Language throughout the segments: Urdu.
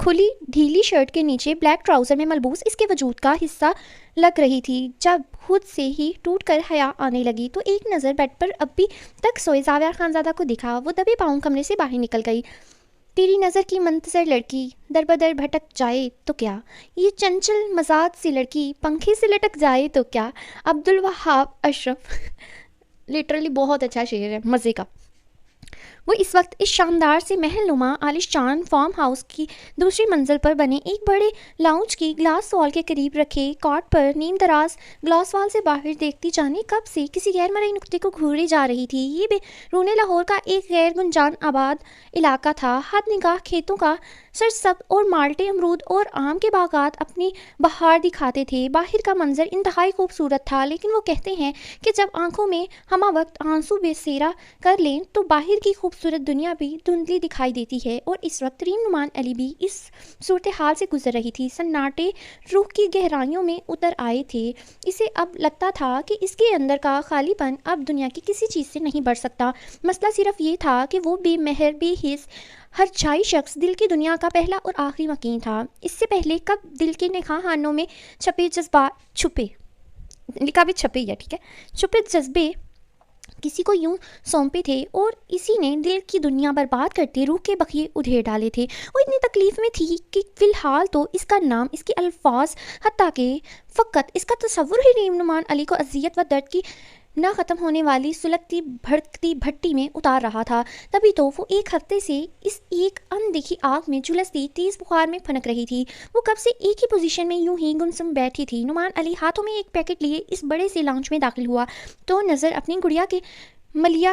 کھلی ڈھیلی شرٹ کے نیچے بلیک ٹراؤزر میں ملبوس اس کے وجود کا حصہ لگ رہی تھی۔ جب خود سے ہی ٹوٹ کر حیا آنے لگی تو ایک نظر بیڈ پر اب بھی تک سوئے زاویہ خانزادہ کو دکھا۔ وہ دبے پاؤں کمرے سے باہر نکل گئی۔ تیری نظر کی منتظر لڑکی در بدر بھٹک جائے تو کیا، یہ چنچل مزاج سی لڑکی پنکھے سے لٹک جائے تو کیا۔ عبدالوہاب اشرف لٹرلی بہت اچھا شعر ہے، مزے کا۔ وہ اس وقت اس شاندار سے محل نما عالیشان فارم ہاؤس کی دوسری منزل پر بنے ایک بڑے لاؤنج کی گلاس وال کے قریب رکھے کاٹ پر نیم دراز گلاس وال سے باہر دیکھتی جانے کب سے کسی غیر مرئی نقطے کو گھورے جا رہی تھی۔ یہ بیرون لاہور کا ایک غیر گنجان آباد علاقہ تھا۔ حد نگاہ کھیتوں کا سرسبز اور مالٹے امرود اور آم کے باغات اپنی بہار دکھاتے تھے۔ باہر کا منظر انتہائی خوبصورت تھا، لیکن وہ کہتے ہیں کہ جب آنکھوں میں ہمہ وقت آنسو بسیرا کر لیں تو باہر کی خوبصورت دنیا بھی دھندلی دکھائی دیتی ہے۔ اور اس وقت ریم نعمان علی بھی اس صورتحال سے گزر رہی تھی۔ سناٹے روح کی گہرائیوں میں اتر آئے تھے۔ اسے اب لگتا تھا کہ اس کے اندر کا خالی پن اب دنیا کی کسی چیز سے نہیں بڑھ سکتا۔ مسئلہ صرف یہ تھا کہ وہ بے مہر بے حس ہر چھائی شخص دل کی دنیا کا پہلا اور آخری مکین تھا۔ اس سے پہلے کب دل کے نخاہانوں میں چھپے جذبات لکھا بھی چھپے ہی ہے، ٹھیک ہے، چھپے جذبے کسی کو یوں سونپے تھے اور اسی نے دل کی دنیا برباد کرتے روح کے بقیے ادھیڑ ڈالے تھے۔ وہ اتنی تکلیف میں تھی کہ فی الحال تو اس کا نام، اس کے الفاظ، حتیٰ کہ فقط اس کا تصور ہی ریم نعمان علی کو اذیت و درد کی نہ ختم ہونے والی سلگتی بھڑکتی بھٹی میں اتار رہا تھا۔ تبھی تو وہ ایک ہفتے سے اس ایک اندیکھی آگ میں جھلستی تیز بخار میں پھنک رہی تھی۔ وہ کب سے ایک ہی پوزیشن میں یوں ہی گمسم بیٹھی تھی۔ نعمان علی ہاتھوں میں ایک پیکٹ لیے اس بڑے سے لاؤنج میں داخل ہوا تو نظر اپنی گڑیا کے ملیح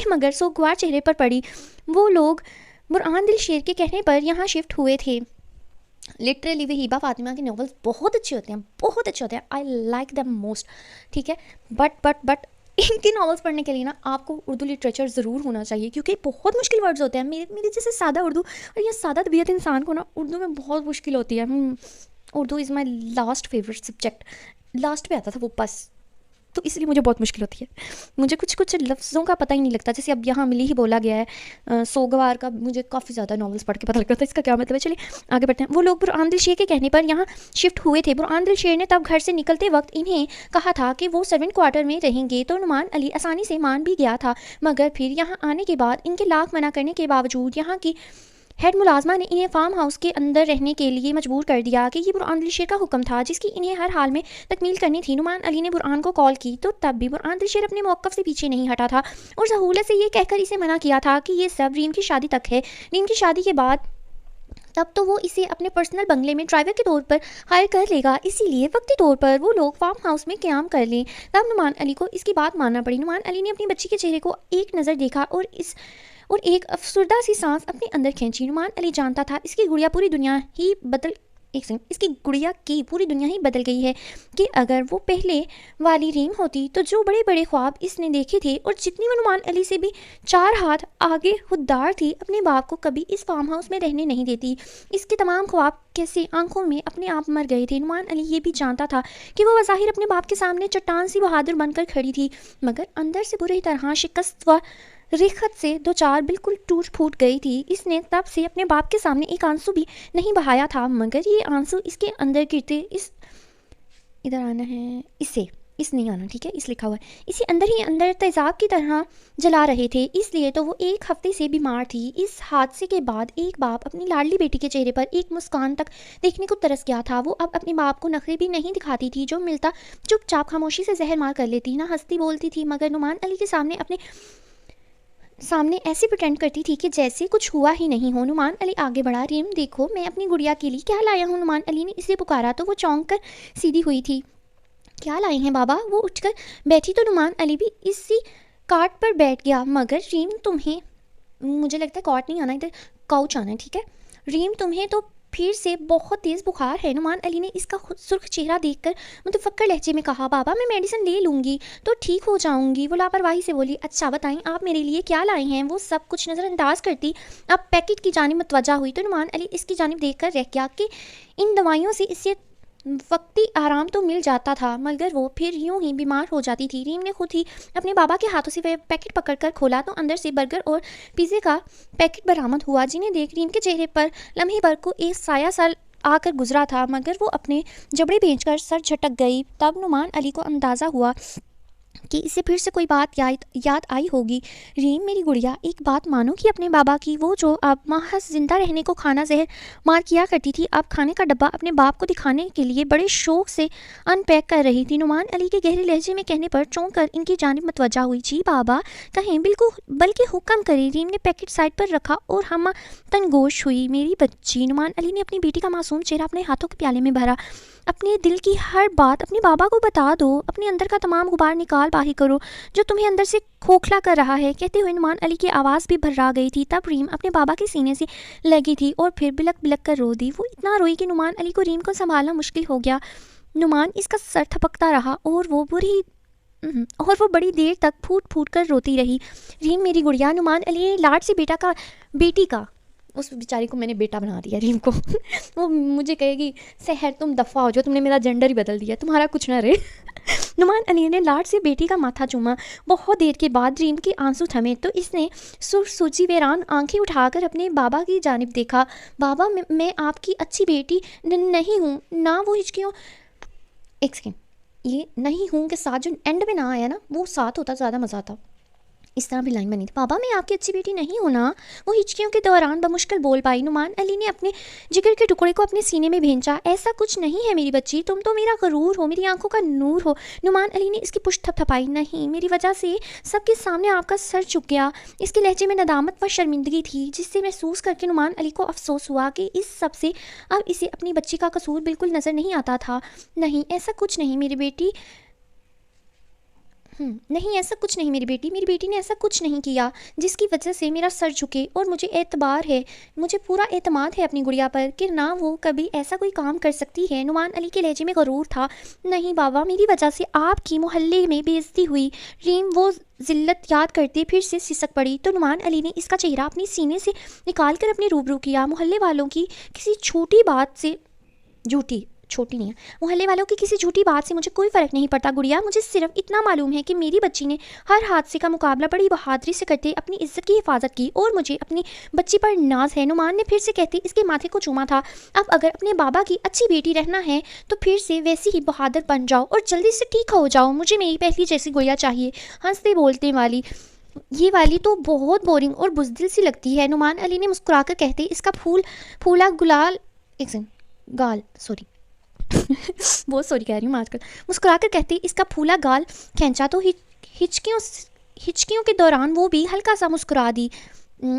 مگر سوگوار چہرے پر پڑی۔ وہ لوگ برہان دل شیر کے کہنے پر یہاں شفٹ ہوئے تھے۔ لٹرلی وہیبہ فاطمہ کے ناولز بہت اچھے ہوتے ہیں، بہت اچھے ہوتے ہیں، آئی لائک دیم موسٹ، ٹھیک ہے، بٹ ان کے ناولز پڑھنے کے لیے نا آپ کو اردو لٹریچر ضرور ہونا چاہیے، کیونکہ بہت مشکل ورڈز ہوتے ہیں۔ میرے جیسے سادہ اردو اور یہ سادہ طبیعت انسان کو نا اردو میں بہت مشکل ہوتی ہے۔ Urdu is my last favourite subject, last پہ آتا تھا وہ، بس تو اس لیے مجھے بہت مشکل ہوتی ہے۔ مجھے کچھ لفظوں کا پتہ ہی نہیں لگتا، جیسے اب یہاں ملی ہی بولا گیا ہے سوگوار کا، مجھے کافی زیادہ ناولز پڑھ کے پتہ لگتا تھا اس کا کیا مطلب ہے۔ چلیے آگے بڑھتے ہیں۔ وہ لوگ برہان دل شیر کے کہنے پر یہاں شفٹ ہوئے تھے۔ برہان دل شیر نے تب گھر سے نکلتے وقت انہیں کہا تھا کہ وہ سرونٹ کوارٹر میں رہیں گے، تو نعمان علی آسانی سے مان بھی گیا تھا، مگر پھر یہاں آنے کے بعد ان کے لاکھ منع کرنے کے باوجود یہاں کی ہیڈ ملازمہ نے انہیں فارم ہاؤس کے اندر رہنے کے لیے مجبور کر دیا کہ یہ برہان دل شیر کا حکم تھا جس کی انہیں ہر حال میں تکمیل کرنی تھی۔ نعمان علی نے برہان کو کال کی تو تب بھی برہان دل شیر اپنے موقف سے پیچھے نہیں ہٹا تھا اور سہولت سے یہ کہہ کر اسے منع کیا تھا کہ یہ سب ریم کی شادی تک ہے۔ ریم کی شادی کے بعد تب تو وہ اسے اپنے پرسنل بنگلے میں ڈرائیور کے طور پر ہائر کر لے گا، اسی لیے وقتی طور پر وہ لوگ فارم ہاؤس میں قیام کر لیں۔ تب نعمان علی کو اس کی بات ماننا پڑی۔ نعمان علی نے اپنی بچی کے چہرے کو ایک نظر دیکھا اور ایک افسردہ سی سانس اپنے اندر کھینچی۔ نعمان علی جانتا تھا اس کی گڑیا کی پوری دنیا ہی بدل گئی ہے، کہ اگر وہ پہلے والی ریم ہوتی تو جو بڑے بڑے خواب اس نے دیکھے تھے اور جتنی وہ نعمان علی سے بھی 4 ہاتھ آگے خوددار تھی، اپنے باپ کو کبھی اس فارم ہاؤس میں رہنے نہیں دیتی۔ اس کے تمام خواب کیسے آنکھوں میں اپنے آپ مر گئے تھے۔ نعمان علی یہ بھی جانتا تھا کہ وہ بظاہر اپنے باپ کے سامنے چٹان سی بہادر بن کر کھڑی تھی، مگر اندر سے بری طرح شکست و ریخت سے دو چار بالکل ٹوٹ پھوٹ گئی تھی۔ اس نے تب سے اپنے باپ کے سامنے ایک آنسو بھی نہیں بہایا تھا، مگر یہ آنسو اس کے اندر گرتے ادھر آنا ہے اس نہیں آنا، ٹھیک ہے، اس لکھا ہوا ہے، اسی اندر ہی اندر تیزاب کی طرح جلا رہے تھے۔ اس لیے تو وہ ایک ہفتے سے بیمار تھی۔ اس حادثے کے بعد ایک باپ اپنی لاڈلی بیٹی کے چہرے پر ایک مسکان تک دیکھنے کو ترس گیا تھا۔ وہ اب اپنے باپ کو نخرے بھی نہیں دکھاتی تھی، جو ملتا چپ چاپ خاموشی سے زہر مار کر لیتی، نہ ہنستی بولتی تھی، مگر نعمان علی کے سامنے ایسی پریٹینڈ کرتی تھی کہ جیسے کچھ ہوا ہی نہیں ہو۔ نعمان علی آگے بڑھا، ریم دیکھو میں اپنی گڑیا کے لیے کیا لایا ہوں۔ نعمان علی نے اسے پکارا تو وہ چونک کر سیدھی ہوئی تھی۔ کیا لائے ہیں بابا؟ وہ اٹھ کر بیٹھی تو نعمان علی بھی اسی کارٹ پر بیٹھ گیا، مگر ریم تمہیں، مجھے لگتا ہے کارٹ نہیں آنا، ادھر کاؤچ آنا ہے، ٹھیک ہے، ریم تمہیں تو پھر سے بہت تیز بخار ہے۔ نعمان علی نے اس کا سرخ چہرہ دیکھ کر متفکر لہجے میں کہا، بابا میں میڈیسن لے لوں گی تو ٹھیک ہو جاؤں گی۔ وہ لاپرواہی سے بولی، اچھا بتائیں آپ میرے لیے کیا لائے ہیں؟ وہ سب کچھ نظر انداز کرتی اب پیکٹ کی جانب متوجہ ہوئی تو نعمان علی اس کی جانب دیکھ کر رہ گیا کہ ان دوائیوں سے اسے وقتی آرام تو مل جاتا تھا مگر وہ پھر یوں ہی بیمار ہو جاتی تھی۔ ریم نے خود ہی اپنے بابا کے ہاتھوں سے وہ پیکٹ پکڑ کر کھولا تو اندر سے برگر اور پیزے کا پیکٹ برآمد ہوا، جنہیں دیکھ ریم کے چہرے پر لمحے بھر کو ایک سایہ سا آ کر گزرا تھا، مگر وہ اپنے جبڑے بھیج کر سر جھٹک گئی۔ تب نعمان علی کو اندازہ ہوا کہ اسے پھر سے کوئی بات یاد آئی ہوگی۔ ریم میری گڑیا، ایک بات مانو کہ اپنے بابا کی وہ جو اب محض زندہ رہنے کو کھانا زہر مار کیا کرتی تھی، اب کھانے کا ڈبہ اپنے باپ کو دکھانے کے لیے بڑے شوق سے ان پیک کر رہی تھی۔ نعمان علی کے گہرے لہجے میں کہنے پر چونک کر ان کی جانب متوجہ ہوئی۔ جی بابا کہیں بلکہ حکم کریں۔ ریم نے پیکٹ سائڈ پر رکھا اور ہم تنگوش ہوئی۔ میری بچی، نعمان علی نے اپنی بیٹی کا معصوم چہرہ اپنے ہاتھوں کے پیالے میں بھرا، اپنے دل کی ہر بات اپنے بابا کو بتا دو، اپنے اندر کا تمام غبار نکال باہر کرو جو تمہیں اندر سے کھوکھلا کر رہا ہے، کہتے ہوئے نعمان علی کی آواز بھی بھرا گئی تھی۔ تب ریم اپنے بابا کے سینے سے لگی تھی اور پھر بلک بلک کر رو دی۔ وہ اتنا روئی کہ نعمان علی کو ریم کو سنبھالنا مشکل ہو گیا۔ نعمان اس کا سر تھپکتا رہا اور وہ بڑی دیر تک پھوٹ پھوٹ کر روتی رہی۔ ریم میری گڑیا، نعمان علی نے لاڈ سے بیٹی کا اس بیچاری کو میں نے بیٹا بنا دیا ریم کو وہ مجھے کہے گی سحر تم دفعہ ہو جاؤ، تم نے میرا جنڈر ہی بدل دیا، تمہارا کچھ نہ رہے نعمان علی نے لاڈ سے بیٹی کا ماتھا چوما۔ بہت دیر کے بعد ریم کے آنسو تھمے تو اس نے سوچی ویران آنکھیں اٹھا کر اپنے بابا کی جانب دیکھا۔ بابا میں آپ کی اچھی بیٹی نہیں ہوں نہ، وہ ہچکیوں ایک سیکنڈ یہ نہیں ہوں کے ساتھ جو اینڈ میں نہ آیا نا وہ ساتھ ہوتا زیادہ مزہ آتا، اس طرح بھی لائن بنی تھی۔ بابا میں آپ کی اچھی بیٹی نہیں ہوں نا، وہ ہچکیوں کے دوران بمشکل بول پائی۔ نعمان علی نے اپنے جگر کے ٹکڑے کو اپنے سینے میں بھینچا۔ ایسا کچھ نہیں ہے میری بچی، تم تو میرا غرور ہو، میری آنکھوں کا نور ہو۔ نعمان علی نے اس کی پشت تھپ تھپائی۔ نہیں، میری وجہ سے سب کے سامنے آپ کا سر جھک گیا۔ اس کے لہجے میں ندامت و شرمندگی تھی، جس سے محسوس کر کے نعمان علی کو افسوس ہوا کہ اس سب سے اب اسے اپنی بچی کا قصور بالکل نظر نہیں آتا تھا۔ نہیں ایسا کچھ نہیں میری بیٹی، میری بیٹی نے ایسا کچھ نہیں کیا جس کی وجہ سے میرا سر جھکے، اور مجھے پورا اعتماد ہے اپنی گڑیا پر کہ نہ وہ کبھی ایسا کوئی کام کر سکتی ہے۔ نعمان علی کے لہجے میں غرور تھا۔ نہیں بابا، میری وجہ سے آپ کی محلے میں بے عزتی ہوئی۔ ریم وہ ذلت یاد کرتے پھر سے سسک پڑی تو نعمان علی نے اس کا چہرہ اپنی سینے سے نکال کر اپنے روبرو کیا۔ محلے والوں کی کسی چھوٹی بات سے مجھے کوئی فرق نہیں پڑتا گڑیا، مجھے صرف اتنا معلوم ہے کہ میری بچی نے ہر حادثے کا مقابلہ بڑی بہادری سے کرتے اپنی عزت کی حفاظت کی، اور مجھے اپنی بچی پر ناز ہے۔ نعمان نے پھر سے کہتے اس کے ماتھے کو چوما تھا۔ اب اگر اپنے بابا کی اچھی بیٹی رہنا ہے تو پھر سے ویسی ہی بہادر بن جاؤ اور جلدی سے ٹھیک ہو جاؤ، مجھے میری پہلی جیسی گڑیا چاہیے۔ ہنستے بولتے والی، یہ والی تو بہت بورنگ اور بزدل سی لگتی ہے۔ نعمان علی نے مسکرا کر کہتے اس کا پھولا مسکرا کر کہتے اس کا پھولا گال کھینچا تو ہچکیوں کے دوران وہ بھی ہلکا سا مسکرا دی۔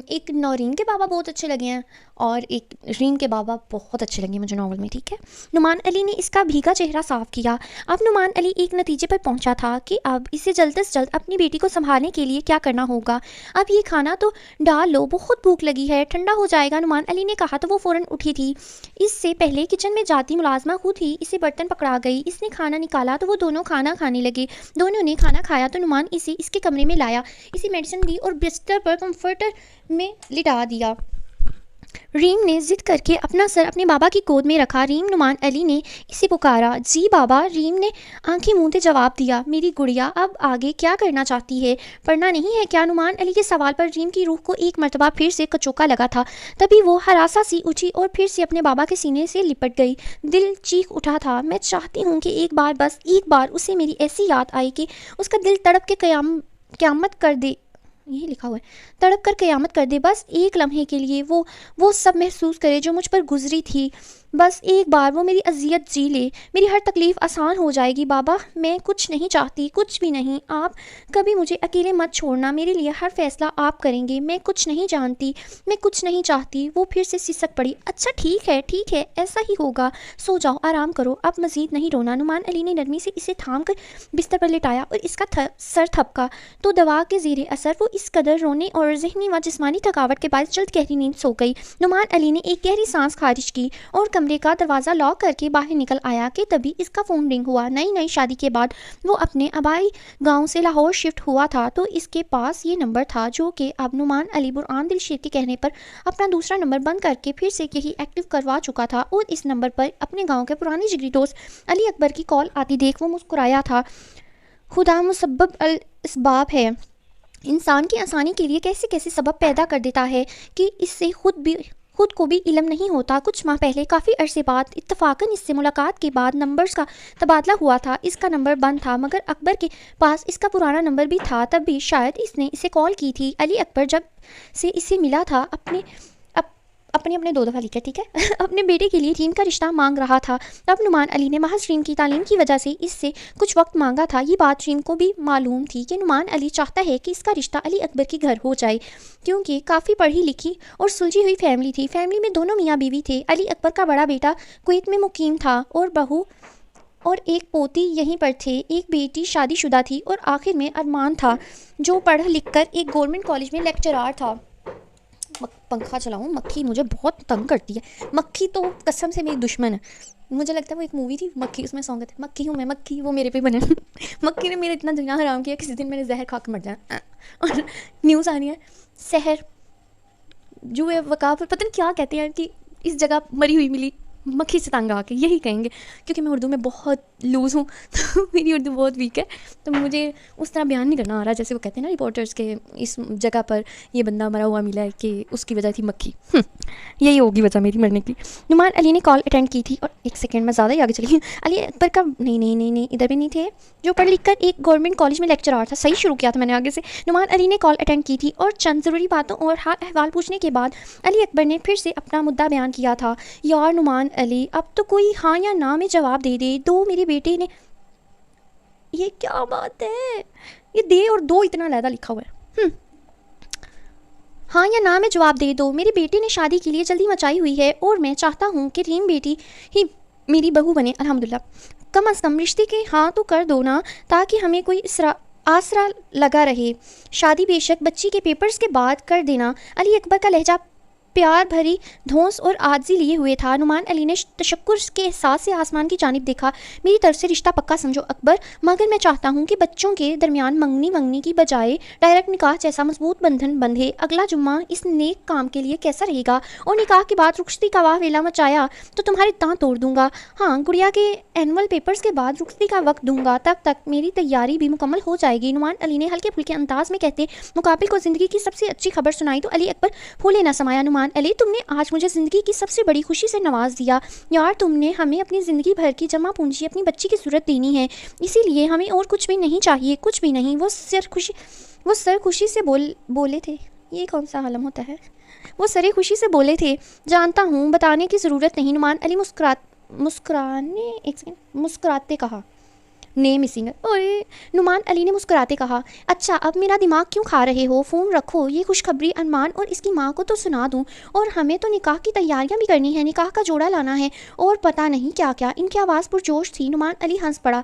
ایک نورین کے بابا بہت اچھے لگے ہیں اور ایک ریم کے بابا بہت اچھے لگے مجھے ناول میں، ٹھیک ہے۔ نعمان علی نے اس کا بھیگا چہرہ صاف کیا۔ اب نعمان علی ایک نتیجے پر پہنچا تھا کہ اب اسے جلد از جلد اپنی بیٹی کو سنبھالنے کے لیے کیا کرنا ہوگا۔ اب یہ کھانا تو ڈال لو، بہت بھوک لگی ہے، ٹھنڈا ہو جائے گا، نعمان علی نے کہا تو وہ فوراً اٹھی تھی۔ اس سے پہلے کچن میں جاتی ملازمہ خود ہی اسے برتن پکڑا گئی۔ اس نے کھانا نکالا تو وہ دونوں کھانا کھانے لگے۔ دونوں نے کھانا کھایا تو نعمان اسے اس کے کمرے میں لایا، اسے میڈیسن دی اور بستر پر کمفرٹر میں لٹا دیا۔ ریم نے ضد کر کے اپنا سر اپنے بابا کی گود میں رکھا۔ ریم، نعمان علی نے اسے پکارا۔ جی بابا، ریم نے آنکھیں موندے جواب دیا۔ میری گڑیا اب آگے کیا کرنا چاہتی ہے، پڑھنا نہیں ہے کیا؟ نعمان علی کے سوال پر ریم کی روح کو ایک مرتبہ پھر سے کچوکا لگا تھا، تبھی وہ ہراساں سی اٹھی اور پھر سے اپنے بابا کے سینے سے لپٹ گئی۔ دل چیخ اٹھا تھا، میں چاہتی ہوں کہ بس ایک بار اسے میری ایسی یاد آئے کہ اس کا دل تڑپ کے قیامت کر دے، یہ لکھا ہوا ہے، تڑپ کر قیامت کر دے، بس ایک لمحے کے لیے وہ سب محسوس کرے جو مجھ پر گزری تھی، بس ایک بار وہ میری اذیت جی لے، میری ہر تکلیف آسان ہو جائے گی۔ بابا میں کچھ نہیں چاہتی، کچھ بھی نہیں، آپ کبھی مجھے اکیلے مت چھوڑنا، میرے لیے ہر فیصلہ آپ کریں گے، میں کچھ نہیں جانتی، میں کچھ نہیں چاہتی۔ وہ پھر سے سسک پڑی۔ اچھا ٹھیک ہے، ایسا ہی ہوگا، سو جاؤ، آرام کرو، اب مزید نہیں رونا۔ نعمان علی نے نرمی سے اسے تھام کر بستر پر لٹایا اور اس کا سر تھپکا تو دوا کے زیر اثر وہ اس قدر رونے اور ذہنی و جسمانی تھکاوٹ کے باعث جلد گہری نیند سو گئی۔ نعمان علی نے ایک گہری سانس خارج کی اور کمرے کمرے کا دروازہ لاک کر کے باہر نکل آیا کہ تبھی اس کا فون رنگ ہوا۔ نئی نئی شادی کے بعد وہ اپنے آبائی گاؤں سے لاہور شفٹ ہوا تھا تو اس کے پاس یہ نمبر تھا جو کہ اب نعمان علی برہان دلشیر کے کہنے پر اپنا دوسرا نمبر بند کر کے پھر سے یہی ایکٹیو کروا چکا تھا، اور اس نمبر پر اپنے گاؤں کے پرانے جگری دوست علی اکبر کی کال آتی دیکھ وہ مسکرایا تھا۔ خدا مسبب الاسباب ہے، انسان کی آسانی کے لیے کیسے کیسے سبب پیدا کر دیتا ہے کہ اس سے خود کو بھی علم نہیں ہوتا۔ کچھ ماہ پہلے کافی عرصے بعد اتفاقاً اس سے ملاقات کے بعد نمبرز کا تبادلہ ہوا تھا۔ اس کا نمبر بند تھا مگر اکبر کے پاس اس کا پرانا نمبر بھی تھا، تب بھی شاید اس نے اسے کال کی تھی۔ علی اکبر جب سے اسے ملا تھا اپنے دو دفعہ لکھا، ٹھیک ہے، اپنے بیٹے کے لیے ریم کا رشتہ مانگ رہا تھا۔ تب نعمان علی نے محض ریم کی تعلیم کی وجہ سے اس سے کچھ وقت مانگا تھا۔ یہ بات ریم کو بھی معلوم تھی کہ نعمان علی چاہتا ہے کہ اس کا رشتہ علی اکبر کے گھر ہو جائے، کیونکہ کافی پڑھی لکھی اور سلجھی ہوئی فیملی تھی۔ فیملی میں دونوں میاں بیوی تھے۔ علی اکبر کا بڑا بیٹا کویت میں مقیم تھا اور بہو اور ایک پوتی یہیں پر تھے، ایک بیٹی شادی شدہ تھی، اور آخر میں ارمان تھا جو پڑھ لکھ کر ایک گورنمنٹ کالج میں لیکچرار تھا۔ پنکھا چلاؤں، مکھی مجھے بہت تنگ کرتی ہے، مکھی تو قسم سے میری دشمن ہے۔ مجھے لگتا ہے وہ ایک مووی تھی مکھی، اس میں سانگ تھے مکھی ہوں میں مکھی، وہ میرے پہ بنے مکھی نے میرے اتنا دنیا حرام کیا کسی دن میں نے زہر کھا کے مر جانا۔ اور نیوز آ رہی ہے سحر جو ہے وقا پر پتہ نہیں کیا کہتے ہیں کہ اس جگہ مری ہوئی ملی، مکھی سے تنگ آ کے یہی کہیں گے، کیونکہ میں اردو میں بہت لوز ہوں تو میری اردو بہت ویک ہے، تو مجھے اس طرح بیان نہیں کرنا آ رہا جیسے وہ کہتے ہیں نا رپورٹرز کے اس جگہ پر یہ بندہ مرا ہوا ملا ہے کہ اس کی وجہ تھی مکھی، یہی ہوگی وجہ میری مرنے کی۔ نعمان علی نے کال اٹینڈ کی تھی، اور ایک سیکنڈ میں زیادہ ہی آگے چلی گئی۔ علی اکبر کا نہیں ادھر بھی نہیں تھے، جو پڑھ لکھ کر ایک گورنمنٹ کالج میں لیکچرار تھا، صحیح شروع کیا تھا میں نے آگے سے۔ نعمان علی نے کال اٹینڈ کی تھی اور چند ضروری باتوں اور حال احوال پوچھنے کے بعد علی اکبر نے پھر سے اپنا مدعا بیان کیا تھا۔ یار نعمان علی، اب تو کوئی ہاں یا نہ میں جواب دے دے دو، میرے بیٹے نے، یہ کیا بات ہے، یہ دے اور دو اتنا علیحدہ لکھا ہوا ہے، ہاں یا نہ میں جواب دے دو، میرے بیٹے نے شادی کے لیے جلدی مچائی ہوئی ہے اور میں چاہتا ہوں کہ ریم بیٹی ہی میری بہو بنے، الحمدللہ، کم از کم رشتے کے ہاں تو کر دو نا، تاکہ ہمیں کوئی آسرا لگا رہے، شادی بے شک بچی کے پیپرز کے بعد کر دینا۔ علی اکبر کا لہجہ پیار بھری دھونس اور عاجزی لیے ہوئے تھا۔ نعمان علی نے تشکر کے احساس سے آسمان کی جانب دیکھا۔ میری طرف سے رشتہ پکا سمجھو اکبر، مگر میں چاہتا ہوں کہ بچوں کے درمیان منگنی کی بجائے ڈائریکٹ نکاح جیسا مضبوط بندھن بندھے۔ اگلا جمعہ اس نیک کام کے لیے کیسا رہے گا؟ اور نکاح کے بعد رخصتی کا واہ ویلا مچایا تو تمہارے دانت توڑ دوں گا۔ ہاں، گڑیا کے اینول پیپرز کے بعد رخصتی کا وقت دوں گا، تب تک میری تیاری بھی مکمل ہو جائے گی۔ نعمان علی نے ہلکے پھلکے انداز میں کہتے مقابل کو زندگی کی سب سے اچھی خبر سنائی تو علی اکبر پھولے نہ سمایا۔ نعمان علی، تم نے آج مجھے زندگی کی سب سے بڑی خوشی سے نواز دیا یار، تم نے ہمیں اپنی زندگی بھر کی جمع پونجی اپنی بچی کی صورت دینی ہے، اسی لیے ہمیں اور کچھ بھی نہیں چاہیے، کچھ بھی نہیں۔ وہ سر خوشی سے بولے تھے، یہ کون سا عالم ہوتا ہے، وہ سرے خوشی سے بولے تھے، جانتا ہوں، بتانے کی ضرورت نہیں۔ نعمان علی مسکراتے کہا، نیم مسنگ، اور نعمان علی نے مسکراتے کہا، اچھا اب میرا دماغ کیوں کھا رہے ہو، فون رکھو، یہ خوشخبری ارمان اور اس کی ماں کو تو سنا دوں، اور ہمیں تو نکاح کی تیاریاں بھی کرنی ہے، نکاح کا جوڑا لانا ہے اور پتہ نہیں کیا کیا۔ ان کی آواز پرجوش تھی۔ نعمان علی ہنس پڑا،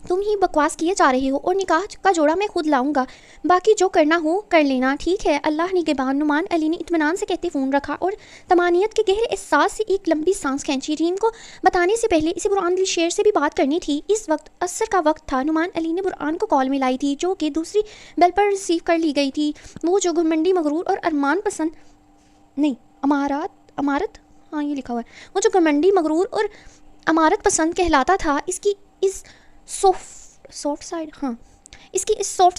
تم ہی بکواس کیے جا رہے ہو، اور نکاح کا جوڑا میں خود لاؤں گا، باقی جو کرنا ہو کر لینا، ٹھیک ہے، اللہ نگہبان۔ نعمان علی نے اطمینان سے کہتے فون رکھا اور طمانینت کے گہرے احساس سے ایک لمبی سانس کھینچی۔ ریم کو بتانے سے پہلے اسے برہان دلشیر سے بھی بات کرنی تھی۔ اس وقت عصر کا وقت تھا۔ نعمان علی نے برہان کو کال ملائی تھی جو کہ دوسری بیل پر ریسیو کر لی گئی تھی۔ وہ جو گھمنڈی مغرور اور امارت ہاں یہ لکھا ہوا ہے، وہ جو گھمنڈی مغرور اور امارت پسند کہلاتا تھا، اس کی اس سافٹ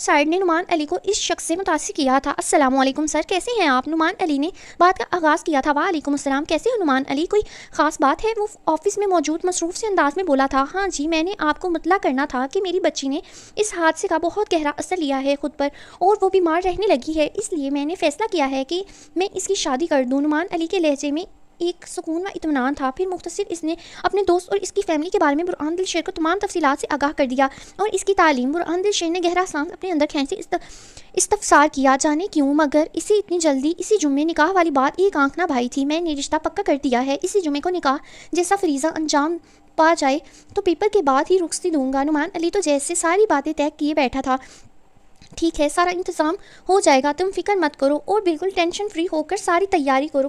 سائڈ نے نعمان علی کو اس شخص سے متاثر کیا تھا۔ السلام علیکم سر، کیسے ہیں آپ؟ نعمان علی نے بات کا آغاز کیا تھا۔ وعلیکم السلام، کیسے ہو نعمان علی؟ کوئی خاص بات ہے؟ وہ آفس میں موجود مصروف سے انداز میں بولا تھا۔ ہاں جی، میں نے آپ کو مطلع کرنا تھا کہ میری بچی نے اس حادثے کا بہت گہرا اثر لیا ہے خود پر، اور وہ بیمار رہنے لگی ہے، اس لیے میں نے فیصلہ کیا ہے کہ میں اس کی شادی کر دوں۔ نعمان علی کے لہجے میں ایک سکون و اطمینان تھا۔ پھر مختصر اس نے اپنے دوست اور اس کی فیملی کے بارے میں برہان دلشیر کو تمام تفصیلات سے آگاہ کر دیا اور اس کی تعلیم۔ برہان دلشیر نے گہرا سانس اپنے اندر کھینچے استفسار کیا، جانے کیوں مگر اسے اتنی جلدی؟ اسی جمعے نکاح والی بات ایک آنکھ نہ بھائی تھی، میں نے رشتہ پکا کر دیا ہے، اسی جمعے کو نکاح جیسا فریضہ انجام پا جائے تو پیپر کے بعد ہی رخصتی دوں گا۔ نعمان علی تو جیسے ساری باتیں طے کیے بیٹھا تھا۔ ٹھیک ہے، سارا انتظام ہو جائے گا، تم فکر مت کرو، اور بالکل ٹینشن فری ہو کر ساری تیاری کرو۔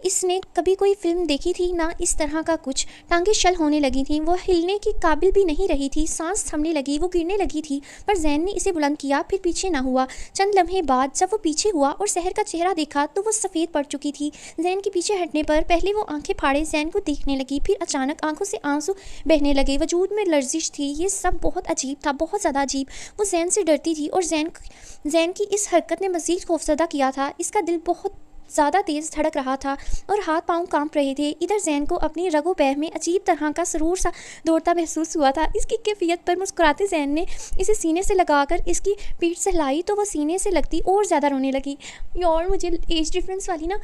اس نے کبھی کوئی فلم دیکھی تھی نہ اس طرح کا کچھ. ٹانگیں شل ہونے لگی تھیں, وہ ہلنے کی قابل بھی نہیں رہی تھی, سانس تھمنے لگی, وہ گرنے لگی تھی, پر زین نے اسے بلند کیا, پھر پیچھے نہ ہوا. چند لمحے بعد جب وہ پیچھے ہوا اور سحر کا چہرہ دیکھا تو وہ سفید پڑ چکی تھی. زین کے پیچھے ہٹنے پر پہلے وہ آنکھیں پھاڑے زین کو دیکھنے لگی, پھر اچانک آنکھوں سے آنسو بہنے لگے, وجود میں لرزش تھی. یہ سب بہت عجیب تھا, بہت زیادہ عجیب. وہ زین سے ڈرتی تھی اور زین کی اس حرکت نے مزید خوفزدہ کیا تھا. اس کا دل بہت زیادہ تیز دھڑک رہا تھا اور ہاتھ پاؤں کانپ رہے تھے. ادھر زین کو اپنی رگ و پہ میں عجیب طرح کا سرور سا دوڑتا محسوس ہوا تھا. اس کی کیفیت پر مسکراتے زین نے اسے سینے سے لگا کر اس کی پیٹھ سے ہلائی تو وہ سینے سے لگتی اور زیادہ رونے لگی. یار مجھے ایج ڈفرینس والی نا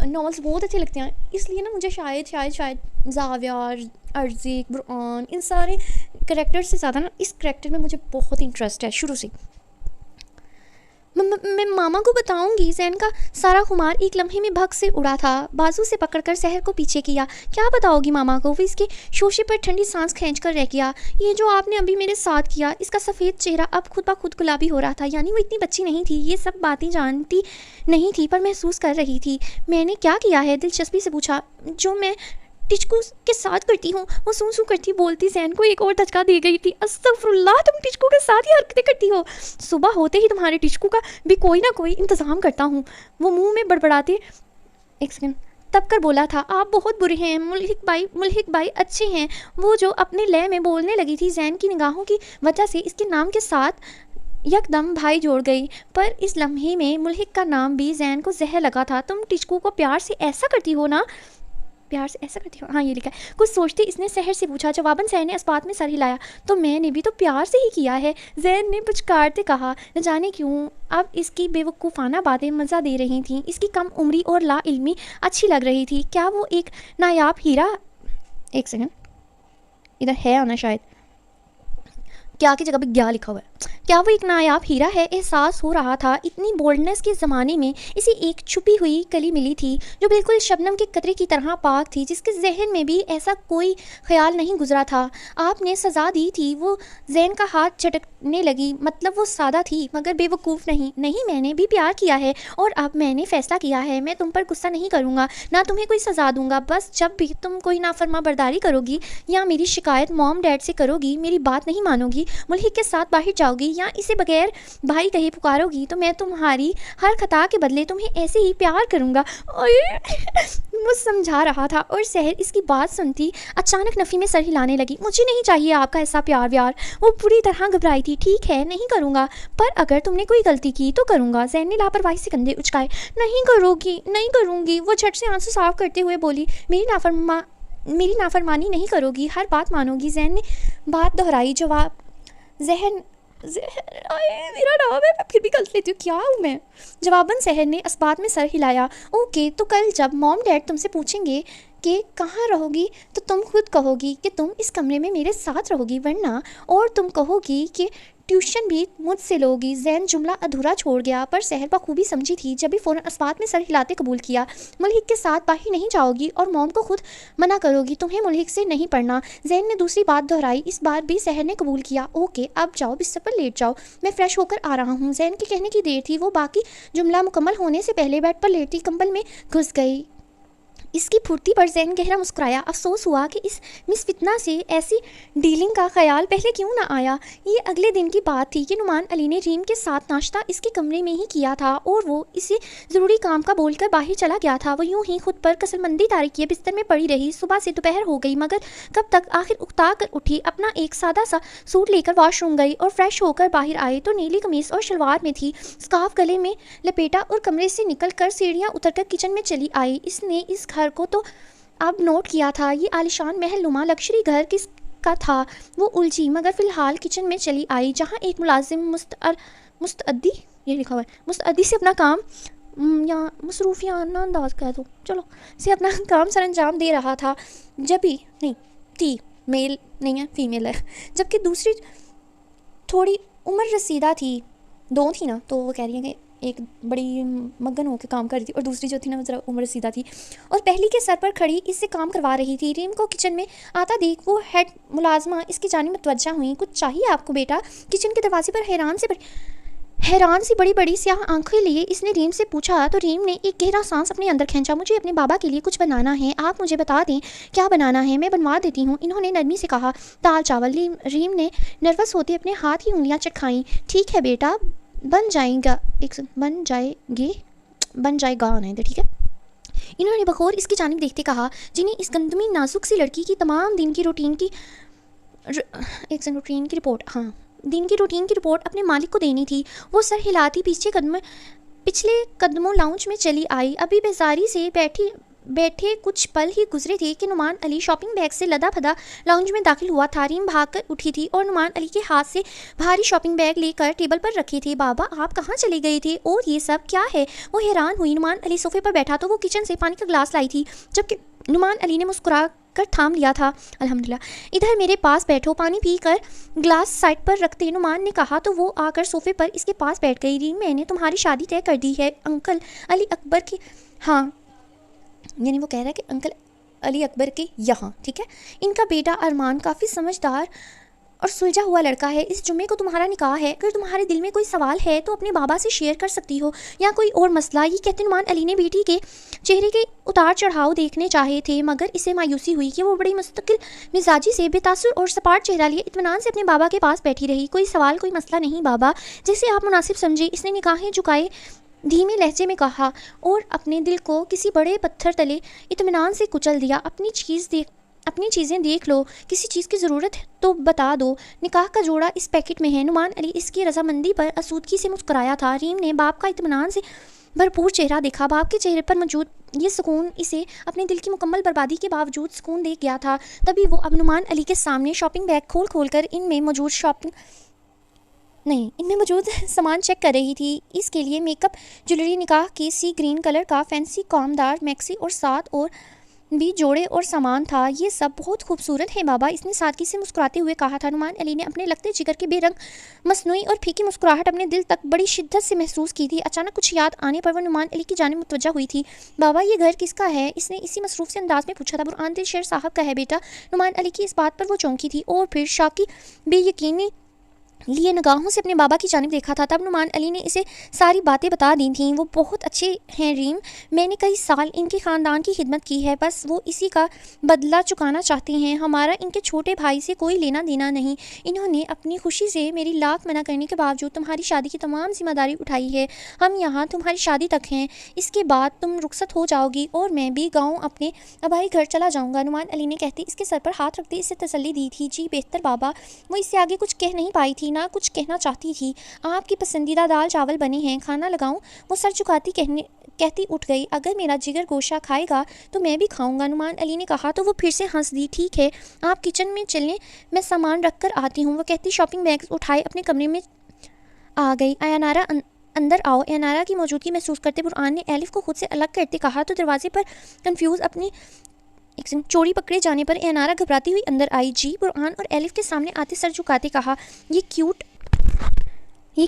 ناولس بہت اچھے لگتے ہیں, اس لیے نا مجھے شاید زاویار, ارزیق, برآن, ان سارے کریکٹر سے زیادہ نا اس کریکٹر میں مجھے بہت انٹرسٹ ہے شروع سے. میں ماما کو بتاؤں گی. زین کا سارا خمار ایک لمحے میں بھگ سے اڑا تھا. بازو سے پکڑ کر سحر کو پیچھے کیا. کیا بتاؤ گی ماما کو؟ وہ اس کے شوشے پر ٹھنڈی سانس کھینچ کر رہ گیا. یہ جو آپ نے ابھی میرے ساتھ کیا. اس کا سفید چہرہ اب خود بخود گلابی ہو رہا تھا. یعنی وہ اتنی بچی نہیں تھی, یہ سب باتیں جانتی نہیں تھی پر محسوس کر رہی تھی. میں نے کیا کیا ہے؟ دلچسپی سے پوچھا. جو میں ٹچکو کے ساتھ کرتی ہوں. وہ سو کرتی بولتی زین کو ایک اور دھچکا دے گئی تھی. استغفر اللہ, تم ٹچکو کے ساتھ ہی حرکتیں کرتی ہو. صبح ہوتے ہی تمہارے ٹچکو کا بھی کوئی نہ کوئی انتظام کرتا ہوں. وہ منہ میں بڑبڑاتے ایک سیکنڈ تب کر بولا تھا. آپ بہت برے ہیں ملحق بھائی اچھے ہیں. وہ جو اپنے لے میں بولنے لگی تھی زین کی نگاہوں کی وجہ سے اس کے نام کے ساتھ یک دم بھائی جوڑ گئی, پر اس لمحے میں ملحق کا نام بھی زین کو زہر لگا تھا. تم ٹچکو کو پیار سے ایسا کرتی ہو نا؟ پیار سے ایسا کرتی ہوں, ہاں یہ لکھا ہے. کچھ سوچتے اس نے سحر سے پوچھا. جواباً سحر نے اس بات میں سر ہلایا. تو میں نے بھی تو پیار سے ہی کیا ہے, زین نے پچکارتے کہا. نہ جانے کیوں اب اس کی بے وقوفانہ باتیں مزہ دے رہی تھیں. اس کی کم عمری اور لا علمی اچھی لگ رہی تھی. کیا وہ ایک نایاب ہیرا, ایک سیکنڈ ادھر ہے آنا شاید, کیا کی جگہ پہ گیا لکھا ہوا ہے. کیا وہ ایک نایاب ہیرا ہے؟ احساس ہو رہا تھا اتنی بولڈنس کے زمانے میں اسے ایک چھپی ہوئی کلی ملی تھی جو بالکل شبنم کے قطرے کی طرح پاک تھی, جس کے ذہن میں بھی ایسا کوئی خیال نہیں گزرا تھا. آپ نے سزا دی تھی. وہ زین کا ہاتھ جھٹکنے لگی. مطلب وہ سادہ تھی مگر بے وقوف نہیں. نہیں, میں نے بھی پیار کیا ہے اور اب میں نے فیصلہ کیا ہے میں تم پر غصہ نہیں کروں گا, نہ تمہیں کوئی سزا دوں گا. بس جب بھی تم کوئی نافرما برداری کرو گی یا میری شکایت موم ڈیڈ سے کرو گی, میری بات نہیں مانو گی, ملحق کے ساتھ باہر جاؤ گی یا اسے بغیر بھائی کہے پکارو گی, تو میں تمہاری ہر خطا کے بدلے تمہیں ایسے ہی پیار کروں گا. وہ سمجھا رہا تھا اور سحر اس کی بات سنتی اچانک نفی میں سر ہلانے لگی. مجھے نہیں چاہیے آپ کا ایسا پیار ویار. وہ پوری طرح گھبرائی تھی. ٹھیک ہے نہیں کروں گا, پر اگر تم نے کوئی غلطی کی تو کروں گا. زین نے لاپرواہی سے کندھے اچکائے. نہیں کروں گی. وہ جھٹ سے آنسو صاف کرتے ہوئے بولی. میری نافرمانی نہیں کرو گی, ہر بات مانو گی. زین نے بات دہرائی. میرا نام ہے, میں پھر بھی غلط لیتی ہوں, کیا ہوں میں. جواباً سحر نے اس بات میں سر ہلایا. اوکے, تو کل جب موم ڈیڈ تم سے پوچھیں گے کہ کہاں رہو گی تو تم خود کہو گی کہ تم اس کمرے میں میرے ساتھ رہو گی, ورنہ اور تم کہو گی کہ ٹیوشن بھی مجھ سے لوگی. زین جملہ ادھورا چھوڑ گیا, پر سحر بخوبی سمجھی تھی جب بھی فوراً اس بات میں سر ہلاتے قبول کیا. ملحق کے ساتھ باہر نہیں جاؤ گی اور موم کو خود منع کرو گی, تمہیں ملحق سے نہیں پڑھنا. زین نے دوسری بات دہرائی. اس بار بھی سحر نے قبول کیا. اوکے, اب جاؤ بستر پر لیٹ جاؤ, میں فریش ہو کر آ رہا ہوں. زین کے کہنے کی دیر تھی. وہ باقی جملہ مکمل ہونے سے پہلے بیڈ پر لیٹی کمبل میں گھس گئی. اس کی پھرتی پر زین گہرا مسکرایا. افسوس ہوا کہ اس مس فتنہ سے ایسی ڈیلنگ کا خیال پہلے کیوں نہ آیا. یہ اگلے دن کی بات تھی کہ نعمان علی نے ریم کے ساتھ ناشتہ اس کے کمرے میں ہی کیا تھا اور وہ اسے ضروری کام کا بول کر باہر چلا گیا تھا. وہ یوں ہی خود پر کسلمندی طاری کیے بستر میں پڑی رہی. صبح سے دوپہر ہو گئی مگر کب تک. آخر اکتا کر اٹھی, اپنا ایک سادہ سا سوٹ لے کر واش روم گئی اور فریش ہو کر باہر آئی تو نیلی قمیص اور شلوار میں تھی. اسکارف گلے میں لپیٹا اور کمرے سے نکل کر سیڑھیاں اتر کر کچن میں چلی آئی. اس نے اس گھر کو تو اب نوٹ کیا تھا. یہ عالیشان محل نما لکشری گھر کس کا تھا. وہ الجھی مگر فی الحال کچن میں چلی آئی جہاں ایک ملازم مستعدی, یہ لکھا ہوا ہے, مستعدی سے اپنا کام یا مصروفیانہ انداز کہہ دو, چلو, سے اپنا کام سر انجام دے رہا تھا. جبھی نہیں تھی, میل نہیں ہے, فیمیل ہے, جبکہ دوسری تھوڑی عمر رسیدہ تھی. دو تھی نا, تو وہ کہہ رہی ہیں کہ ایک بڑی مگن ہو کے کام کر رہی تھی اور دوسری جو تھی نا وہ ذرا عمر رسیدہ تھی اور پہلی کے سر پر کھڑی اس سے کام کروا رہی تھی. ریم کو کچن میں آتا دیکھ وہ ہیڈ ملازمہ اس کی جانب متوجہ ہوئی. کچھ چاہیے آپ کو بیٹا؟ کچن کے دروازے پر حیران سے حیران سی بڑی بڑی سیاہ آنکھیں لیے اس نے ریم سے پوچھا تو ریم نے ایک گہرا سانس اپنے اندر کھینچا. مجھے اپنے بابا کے لیے کچھ بنانا ہے, آپ مجھے بتا دیں کیا بنانا ہے, میں بنوا دیتی ہوں, انہوں نے نرمی سے کہا. دال چاول. ریم نے نروس ہوتے اپنے ہاتھ کی انگلیاں چٹکائیں. ٹھیک ہے بیٹا, بن جائے گا آنا ادھر, ٹھیک ہے. انہوں نے بغور اس کی جانب دیکھتے کہا جنہیں اس گندمی نازک سی لڑکی کی تمام دن کی روٹین کی رپورٹ اپنے مالک کو دینی تھی. وہ سر ہلاتی پچھلے قدموں لاؤنج میں چلی آئی. ابھی بیزاری سے بیٹھے کچھ پل ہی گزرے تھے کہ نعمان علی شاپنگ بیگ سے لدا پھدا لاؤنج میں داخل ہوا تھا. ریم بھاگ کر اٹھی تھی اور نعمان علی کے ہاتھ سے بھاری شاپنگ بیگ لے کر ٹیبل پر رکھے تھے. بابا آپ کہاں چلے گئے تھے, اور یہ سب کیا ہے؟ وہ حیران ہوئی. نعمان علی صوفے پر بیٹھا تو وہ کچن سے پانی کا گلاس لائی تھی, جبکہ نعمان علی نے مسکرا کر تھام لیا تھا. الحمدللہ, ادھر میرے پاس بیٹھو. پانی پی کر گلاس سائڈ پر رکھتے نعمان نے کہا تو وہ آ کر صوفے پر اس کے پاس بیٹھ گئی. ریم, میں نے تمہاری شادی طے کر دی ہے انکل علی اکبر کی. ہاں, یعنی وہ کہہ رہا ہے کہ انکل علی اکبر کے یہاں, ٹھیک ہے. ان کا بیٹا ارمان کافی سمجھدار اور سلجھا ہوا لڑکا ہے. اس جمعے کو تمہارا نکاح ہے. اگر تمہارے دل میں کوئی سوال ہے تو اپنے بابا سے شیئر کر سکتی ہو, یا کوئی اور مسئلہ. یہ کہتے نعمان علی نے بیٹی کے چہرے کے اتار چڑھاؤ دیکھنے چاہے تھے, مگر اسے مایوسی ہوئی کہ وہ بڑی مستقل مزاجی سے بے تاثر اور سپاٹ چہرہ لیے اطمینان سے اپنے بابا کے پاس بیٹھی رہی. کوئی سوال, کوئی مسئلہ نہیں بابا, جیسے آپ مناسب سمجھے, اس نے نگاہیں جھکائے دھیمے لہجے میں کہا, اور اپنے دل کو کسی بڑے پتھر تلے اطمینان سے کچل دیا. اپنی چیزیں دیکھ لو, کسی چیز کی ضرورت تو بتا دو. نکاح کا جوڑا اس پیکٹ میں ہے. نعمان علی اس کی رضامندی پر آسودگی سے مسکرایا تھا. ریم نے باپ کا اطمینان سے بھرپور چہرہ دیکھا. باپ کے چہرے پر موجود یہ سکون اسے اپنے دل کی مکمل بربادی کے باوجود سکون دے گیا تھا. تبھی وہ اب نعمان علی کے سامنے شاپنگ بیگ کھول کر ان میں موجود سامان چیک کر رہی تھی. اس کے لیے میک اپ, جویلری, نکاح کی سی گرین کلر کا فینسی کامدار میکسی اور ساتھ اور بھی جوڑے اور سامان تھا. یہ سب بہت خوبصورت ہے بابا, اس نے سادگی سے مسکراتے ہوئے کہا تھا. نعمان علی نے اپنے لگتے جگر کے بے رنگ مصنوعی اور پھیکی مسکراہٹ اپنے دل تک بڑی شدت سے محسوس کی تھی. اچانک کچھ یاد آنے پر وہ نعمان علی کی جانب متوجہ ہوئی تھی. بابا یہ گھر کس کا ہے, اس نے اسی مصروف سے انداز میں پوچھا تھا. برہان دل شیر صاحب کا ہے بیٹا. نعمان علی کی اس بات پر وہ چونکی تھی اور پھر شاکی بے یقینی لیے نگاہوں سے اپنے بابا کی جانب دیکھا تھا. تب نعمان علی نے اسے ساری باتیں بتا دی تھیں. وہ بہت اچھے ہیں ریم, میں نے کئی سال ان کے خاندان کی خدمت کی ہے, بس وہ اسی کا بدلہ چکانا چاہتے ہیں. ہمارا ان کے چھوٹے بھائی سے کوئی لینا دینا نہیں. انہوں نے اپنی خوشی سے میری لاکھ منع کرنے کے باوجود تمہاری شادی کی تمام ذمہ داری اٹھائی ہے. ہم یہاں تمہاری شادی تک ہیں, اس کے بعد تم رخصت ہو جاؤ گی اور میں بھی گاؤں اپنے آبائی گھر چلا جاؤں گا. نعمان علی نے کہتے اس کے سر پر ہاتھ رکھتے اسے تسلی دی تھی. جی بہتر بابا. وہ اس سے آگے کچھ کہہ نہیں پائی تھی, نہ کچھ کہنا چاہتی تھی. آپ کی پسندیدہ دال چاول بنے ہیں, کھانا لگاؤں؟ وہ سر جھکاتی کہتی اٹھ گئی. اگر میرا جگر گوشہ کھائے گا تو میں بھی کھاؤں گا, نعمان علی نے کہا تو وہ پھر سے ہنس دی. ٹھیک ہے, آپ کچن میں چلیں, میں سامان رکھ کر آتی ہوں. وہ کہتی شاپنگ بیگ اٹھائے اپنے کمرے میں آ گئی. ایانارا اندر آؤ. ایانارا کی موجودگی محسوس کرتے برہان نے ایلف کو خود سے الگ کرتے کہا تو دروازے پر کنفیوز اپنی چوری پکڑے جانے پر ایانارا گھبراتی ہوئی اندر آئی. جی. برہان اور ایلف کے سامنے آتے سر جھکاتے کہا, یہ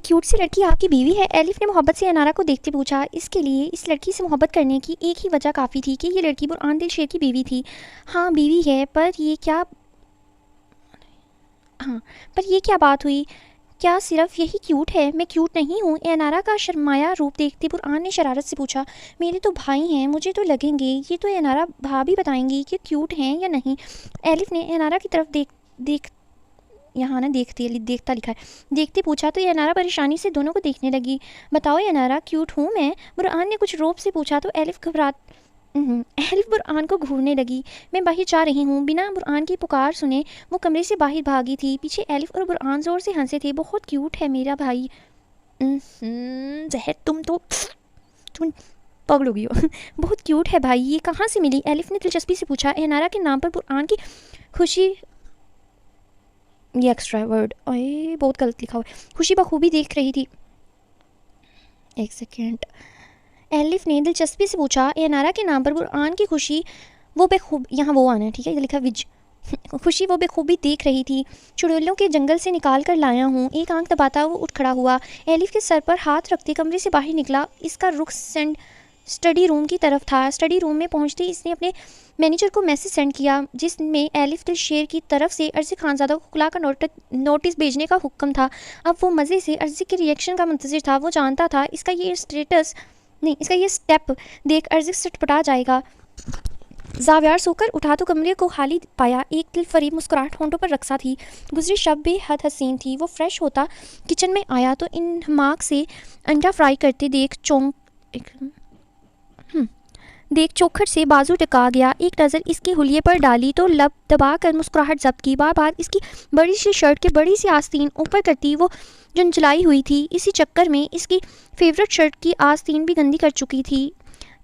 کیوٹ سی لڑکی آپ کی بیوی ہے؟ ایلف نے محبت سے ایانارا کو دیکھتے پوچھا. اس کے لیے اس لڑکی سے محبت کرنے کی ایک ہی وجہ کافی تھی کہ یہ لڑکی برہان دل شیر کی بیوی تھی. ہاں بیوی ہے, پر یہ کیا بات ہوئی؟ کیا صرف یہی کیوٹ ہے؟ میں کیوٹ نہیں ہوں. ایانارا کا شرمایا روپ دیکھتے برہان نے شرارت سے پوچھا. میرے تو بھائی ہیں, مجھے تو لگیں گے. یہ تو ایانارا بھابھی بتائیں گی کہ کیوٹ ہیں یا نہیں. ایلف نے ایانارا کی طرف یہاں نا دیکھتا لکھا ہے, دیکھتے پوچھا تو ایانارا پریشانی سے دونوں کو دیکھنے لگی. بتاؤ ایانارا, کیوٹ ہوں میں؟ برہان نے کچھ روب سے پوچھا تو ایلف برہان کو گھورنے لگی. میں باہر جا رہی ہوں. بنا برہان کی پکار سنے وہ کمرے سے باہر بھاگی تھی. پیچھے ایلف اور برہان زور سے ہنسے تھے. بہت کیوٹ ہے میرا بھائی. زہر, تم پاگل ہو گئی ہو. بہت کیوٹ ہے بھائی. یہ کہاں سے ملی؟ ایلف نے دلچسپی سے پوچھا. ایانارا کے نام پر برہان کی خوشی, یہ ایکسٹرا ورڈ بہت غلط لکھا ہوا ہے, خوشی بخوبی دیکھ رہی تھی. ایک سیکنڈ. ایلف نے دلچسپی سے پوچھا. ایانارا کے نام پر برہان کی خوشی وہ یہاں وہ آنا ہے, ٹھیک ہے, یہ لکھا خوشی وہ بے خوبی دیکھ رہی تھی. چڑیلوں کے جنگل سے نکال کر لایا ہوں. ایک آنکھ دباتا وہ اٹھ کھڑا ہوا. ایلف کے سر پر ہاتھ رکھتے کمرے سے باہر نکلا. اس کا رخ اسٹڈی روم کی طرف تھا۔ اسٹڈی روم میں پہنچتے ہی اس نے اپنے مینیجر کو میسج سینڈ کیا جس میں ایلف دل شیر کی طرف سے عرضی خانزادہ کو خلا کا نوٹس بھیجنے کا حکم تھا۔ اب وہ مزے سے عرضی کے ریئیکشن کا منتظر تھا۔ وہ جانتا تھا اس کا یہ اسٹیپ دیکھ عرضی سٹپٹا جائے گا۔ زاویار سو کر اٹھا تو کمرے کو خالی پایا۔ ایک دل فریب مسکراہٹ ہونٹوں پر رقصا تھی۔ گزری شب بے حد حسین تھی۔ وہ فریش ہوتا کچن میں آیا تو انہماک سے انڈا فرائی کرتے دیکھ چوکھٹ سے بازو ٹکا گیا۔ ایک نظر اس کے حلیے پر ڈالی تو لب دبا کر مسکراہٹ ضبط کی۔ بار بار اس کی بڑی سی شرٹ کے بڑی سی آستین اوپر کرتی وہ جنجلائی ہوئی تھی۔ اسی چکر میں اس کی فیورٹ شرٹ کی آستین بھی گندی کر چکی تھی۔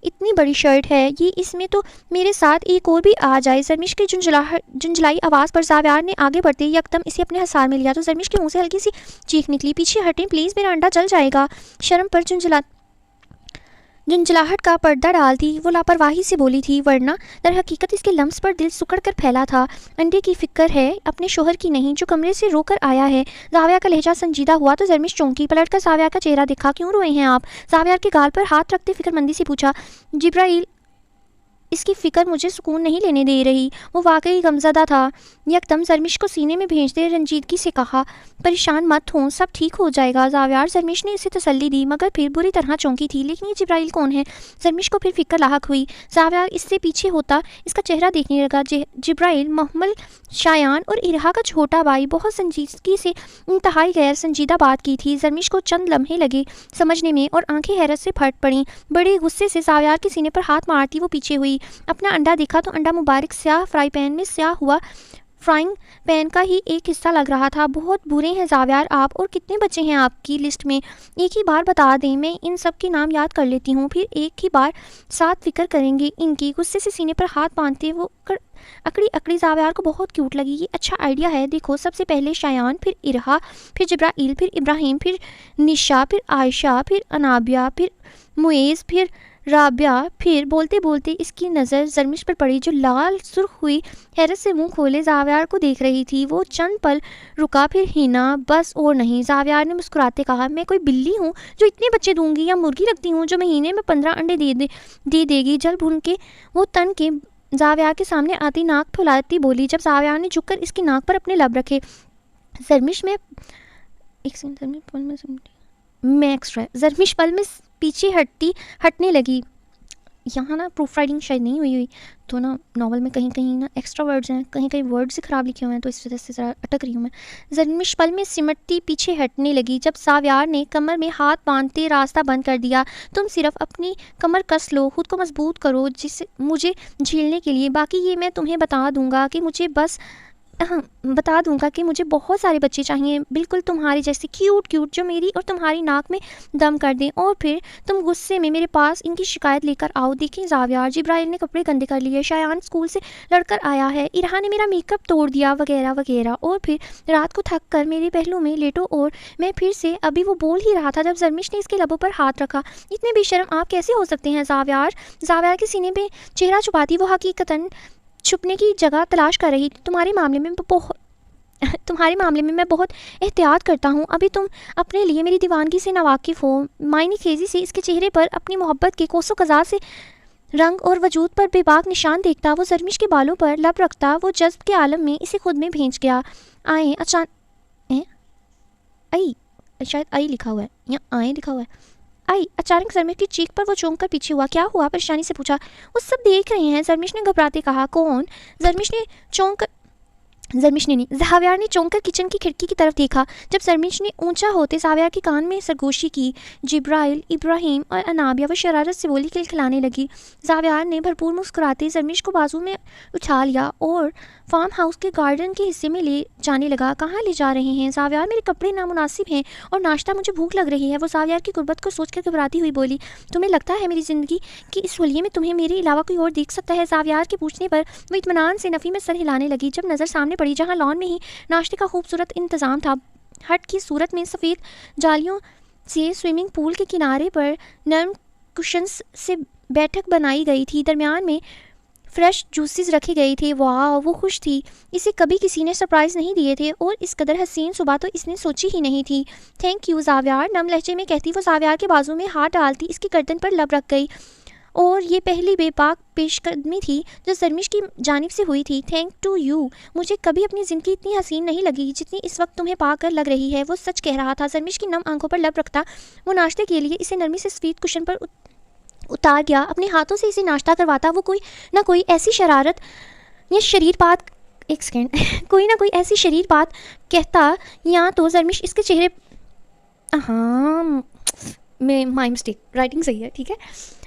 اتنی بڑی شرٹ ہے یہ، اس میں تو میرے ساتھ ایک اور بھی آ جائے۔ زرمش کی جنجلائی آواز پر زاویار نے آگے بڑھتے یکدم اسے اپنے حصار میں لیا تو زرمش کے منہ سے ہلکی سی چیخ نکلی، پیچھے ہٹیں پلیز، میرا انڈا جل جائے گا۔ شرم پر جنجلاہٹ کا پردہ ڈالتی وہ لاپرواہی سے بولی تھی، ورنہ در حقیقت اس کے لمس پر دل سکڑ کر پھیلا تھا۔ انڈے کی فکر ہے اپنے شوہر کی نہیں جو کمرے سے رو کر آیا ہے۔ زاویار کا لہجہ سنجیدہ ہوا تو زرمش چونکی، پلٹ کر زاویار کا چہرہ دیکھا۔ کیوں روئے ہیں آپ؟ زاویار کے گال پر ہاتھ رکھتے فکر مندی سے پوچھا۔ جبرائیل، اس کی فکر مجھے سکون نہیں لینے دے رہی۔ وہ واقعی غمزدہ تھا۔ یکدم زرمش کو سینے میں بھیجتے رنجیدگی سے کہا، پریشان مت ہوں، سب ٹھیک ہو جائے گا زاویار۔ زرمش نے اسے تسلی دی مگر پھر بری طرح چونکی تھی۔ لیکن یہ جبرائیل کون ہے؟ زرمش کو پھر فکر لاحق ہوئی۔ زاویار اس سے پیچھے ہوتا اس کا چہرہ دیکھنے لگا۔ جبرائیل محمل شایان اور ارہا کا چھوٹا بھائی۔ بہت سنجیدگی سے انتہائی غیر سنجیدہ بات کی تھی۔ زرمش کو چند لمحے لگے سمجھنے میں اور آنکھیں حیرت سے پھٹ پڑیں۔ بڑے غصے سے زاویار کے سینے پر ہاتھ مارتی وہ پیچھے ہوئی۔ اپنا انڈا دیکھا تو انڈا مبارک سیاہ فرائی پین میں سیاہ ہوا فرائنگ پین کا ہی ایک حصہ لگ رہا تھا۔ بہت برے ہیں زاویار آپ، اور کتنے بچے ہیں آپ کی لسٹ میں؟ ایک ہی بار بتا دیں، میں ان سب کے نام یاد کر لیتی ہوں، پھر ایک ہی بار ساتھ فکر کریں گے ان کی۔ غصے سے سینے پر ہاتھ باندھتے وہ اکڑی زاویار کو بہت کیوٹ لگی۔ یہ اچھا آئیڈیا ہے، دیکھو سب سے پہلے شایان، پھر ارہا، پھر جبرائیل، پھر ابراہیم، پھر نشا، پھر عائشہ، پھر انابیہ، پھر معیز، پھر رابعہ۔ پھر بولتے بولتے اس کی نظر زرمش پر پڑی جو لال سرخ ہوئی حیرت سے منہ کھولے زاویار کو دیکھ رہی تھی۔ وہ چند پل رکا، پھر ہینا بس اور نہیں۔ زاویار نے مسکراتے کہا، میں کوئی بلی ہوں جو اتنے بچے دوں گی، یا مرغی رکھتی ہوں جو مہینے میں 15 انڈے دے گی؟ جل بھن کے وہ تن کے زاویار کے سامنے آتی ناک پھلاتی بولی جب زاویار نے جھک کر اس کی ناک پر اپنے لب رکھے۔ زرمش پل میں پیچھے ہٹنے لگی۔ یہاں نا پروف رائڈنگ شاید نہیں ہوئی تو نا ناول میں کہیں کہیں نا ایکسٹرا ورڈز ہیں، کہیں ورڈز خراب لکھے ہوئے ہیں، تو اس وجہ سے ذرا اٹک رہی ہوں میں۔ زرمش پل میں سمٹتی پیچھے ہٹنے لگی جب زاویار نے کمر میں ہاتھ باندھتے راستہ بند کر دیا۔ تم صرف اپنی کمر کس لو، خود کو مضبوط کرو مجھے جھیلنے کے لیے، باقی یہ میں تمہیں بتا دوں گا کہ مجھے بہت سارے بچے چاہیے، بالکل تمہارے جیسے کیوٹ جو میری اور تمہاری ناک میں دم کر دیں، اور پھر تم غصے میں میرے پاس ان کی شکایت لے کر آؤ۔ دیکھیں زاویار، جبرائیل نے کپڑے گندے کر لیے، شایان اسکول سے لڑ کر آیا ہے، ارہا نے میرا میک اپ توڑ دیا، وغیرہ وغیرہ، اور پھر رات کو تھک کر میرے پہلو میں لیٹو۔ اور میں پھر سے ابھی وہ بول ہی رہا تھا جب زرمش نے اس کے لبوں پر ہاتھ رکھا۔ اتنے بے شرم آپ کیسے ہو سکتے ہیں زاویار کے سینے پہ چہرہ چھپاتی وہ حقیقتاً چھپنے کی جگہ تلاش کر رہی تھی۔ تمہارے معاملے میں میں بہت احتیاط کرتا ہوں، ابھی تم اپنے لیے میری دیوانگی سے ناواقف ہو۔ معنی خیزی سے اس کے چہرے پر اپنی محبت کے کوسوں قزاز سے رنگ اور وجود پر بے باک نشان دیکھتا وہ زرمش کے بالوں پر لب رکھتا، وہ جذب کے عالم میں اسے خود میں بھیج گیا۔ اچانک زرمش کی چیخ پر وہ چونک کر پیچھے ہوا۔ کیا ہوا؟ پریشانی سے پوچھا۔ وہ سب دیکھ رہے ہیں، زرمش نے گھبراتے کہا۔ کون؟ زاویار نے چونک کر کچن کی کھڑکی کی طرف دیکھا۔ جب زرمش نے اونچا ہوتے زاویار کے کان میں سرگوشی کی، جبرائیل، ابراہیم اور انابیہ، وہ شرارت سے بولی کھلکھلانے لگی۔ زاویار نے بھرپور مسکراتے زرمش کو بازو میں اٹھا لیا اور فارم ہاؤس کے گارڈن کے حصے میں لے جانے لگا۔ کہاں لے جا رہے ہیں زاویار؟ میرے کپڑے نامناسب ہیں اور ناشتہ، مجھے بھوک لگ رہی ہے۔ وہ زاویار کی غربت کو سوچ کر گھبراتی ہوئی بولی، تمہیں لگتا ہے میری زندگی کی اس حلیے میں تمہیں میرے علاوہ کوئی اور دیکھ سکتا ہے؟ زاویار کے پوچھنے پر وہ اطمینان سے نفی میں سر ہلانے لگی جب نظر سامنے پڑی جہاں لان میں ہی ناشتے کا خوبصورت انتظام تھا۔ ہٹ کی صورت میں سفید جالیوں سے سوئمنگ پول کے کنارے پر نرم کشنز سے بیٹھک بنائی گئی تھی، درمیان میں فریش جوسز رکھے گئے تھے۔ واہ، وہ خوش تھی، اسے کبھی کسی نے سرپرائز نہیں دیے تھے، اور اس قدر حسین صبح تو اس نے سوچی ہی نہیں تھی۔ تھینک یو زاویار، نم لہجے میں کہتی وہ زاویار کے بازو میں ہاتھ ڈالتی اس کی گردن پر لب رکھ گئی۔ اور یہ پہلی بے باک پیش قدمی تھی جو زرمش کی جانب سے ہوئی تھی. Thank to you. مجھے کبھی اپنی زندگی اتنی حسین نہیں لگی جتنی اس وقت تمہیں پا کر لگ رہی ہے. وہ سچ کہہ رہا تھا. زرمش کی نم آنکھوں پر لب رکھتا وہ ناشتے کے لیے اسے نرمی سے سفید کشن پر اتار گیا. اپنے ہاتھوں سے اسے ناشتہ کرواتا وہ کوئی نہ کوئی ایسی شرارت یا شریر بات ایک سیکنڈ کوئی نہ کوئی ایسی شریر بات کہتا یا تو زرمش اس کے چہرے ہاں میں مائی مسٹیک رائٹنگ صحیح ہے ٹھیک ہے.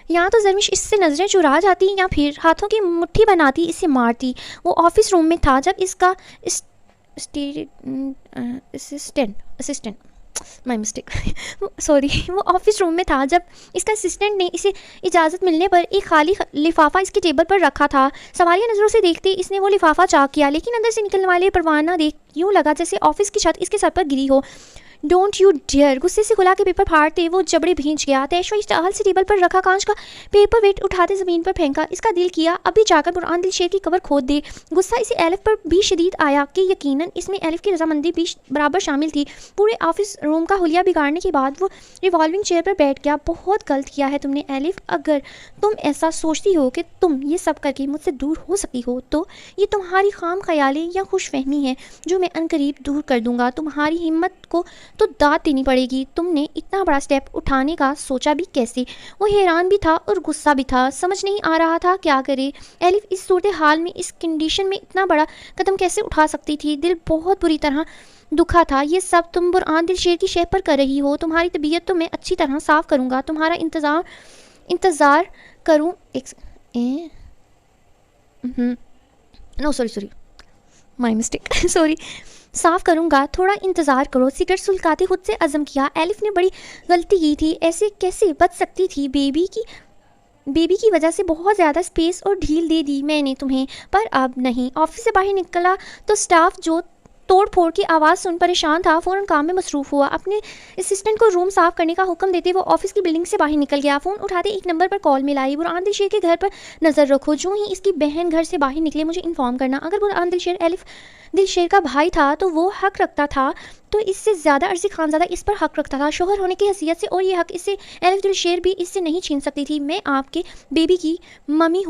یا تو زرمش اس سے نظریں چرا جاتی یا پھر ہاتھوں کی مٹھی بناتی اسے مارتی. وہ آفس روم میں تھا جب اس کا اسسٹنٹ مائی مسٹیک سوری وہ آفس روم میں تھا جب اس کا اسسٹنٹ نے اسے اجازت ملنے پر ایک خالی لفافہ اس کے ٹیبل پر رکھا تھا. سوالیہ نظروں سے دیکھتے اس نے وہ لفافہ چاک کیا لیکن اندر سے نکلنے والے پروانہ دیکھ یوں لگا جیسے آفس کی چھت اس کے سر پر گری ہو. Don't you dear. غصے سے کھلا کے پیپر پھاڑتے وہ جبڑے بھینچ گیا. تیشوا اشتعال سے ٹیبل پر رکھا کانچ کا پیپر ویٹ اٹھاتے زمین پر پھینکا. اس کا دل کیا ابھی جا کر برہان دل شیر کی قبر کھود دے. غصہ اسے ایلف پر بھی شدید آیا کہ یقیناً اس میں ایلف کی رضامندی بھی برابر شامل تھی. پورے آفس روم کا حلیہ بگاڑنے کے بعد وہ ریوالونگ چیئر پر بیٹھ گیا. بہت غلط کیا ہے تم نے ایلف. اگر تم ایسا سوچتی ہو کہ تم یہ سب کر کے مجھ سے دور ہو سکتی ہو تو یہ تمہاری خام خیالی یا خوش فہمی ہے جو میں عنقریب دور کر دوں گا. تمہاری ہمت کو تو داد دینی پڑے گی. تم نے اتنا بڑا سٹیپ اٹھانے کا سوچا بھی کیسے؟ وہ حیران بھی تھا اور غصہ بھی تھا. سمجھ نہیں آ رہا تھا کیا کرے. ایلف اس صورتحال میں اس کنڈیشن میں اتنا بڑا قدم کیسے اٹھا سکتی تھی؟ دل بہت بری طرح دکھا تھا. یہ سب تم برہان دل شیر کی شہ پر کر رہی ہو. تمہاری طبیعت تو میں اچھی طرح صاف کروں گا. تمہارا انتظار کروں no sorry my mistake sorry صاف کروں گا. تھوڑا انتظار کرو. سگریٹ سلکاتے خود سے عزم کیا. ایلف نے بڑی غلطی کی تھی. ایسے کیسے بچ سکتی تھی؟ بیبی کی وجہ سے بہت زیادہ سپیس اور ڈھیل دے دی میں نے تمہیں. پر اب نہیں. آفس سے باہر نکلا تو سٹاف جو توڑ پھوڑ کی آواز سن پریشان تھا فوراً کام میں مصروف ہوا. اپنے اسسٹنٹ کو روم صاف کرنے کا حکم دیتے وہ آفس کی بلڈنگ سے باہر نکل گیا. فون اٹھاتے ایک نمبر پر کال ملائی. برہان دل شیر کے گھر پر نظر رکھو. جو ہی اس کی بہن گھر سے باہر نکلے مجھے انفارم کرنا. اگر برہان دل شیر ایلف دل شیر کا بھائی تھا تو وہ حق رکھتا تھا تو اس سے زیادہ عرضی خانزادہ اس پر حق رکھتا تھا شوہر ہونے کی حیثیت سے. اور یہ حق اس سے ایلف دل شیر بھی اس سے نہیں چھین سکتی تھی. میں آپ کے بیبی کی ممی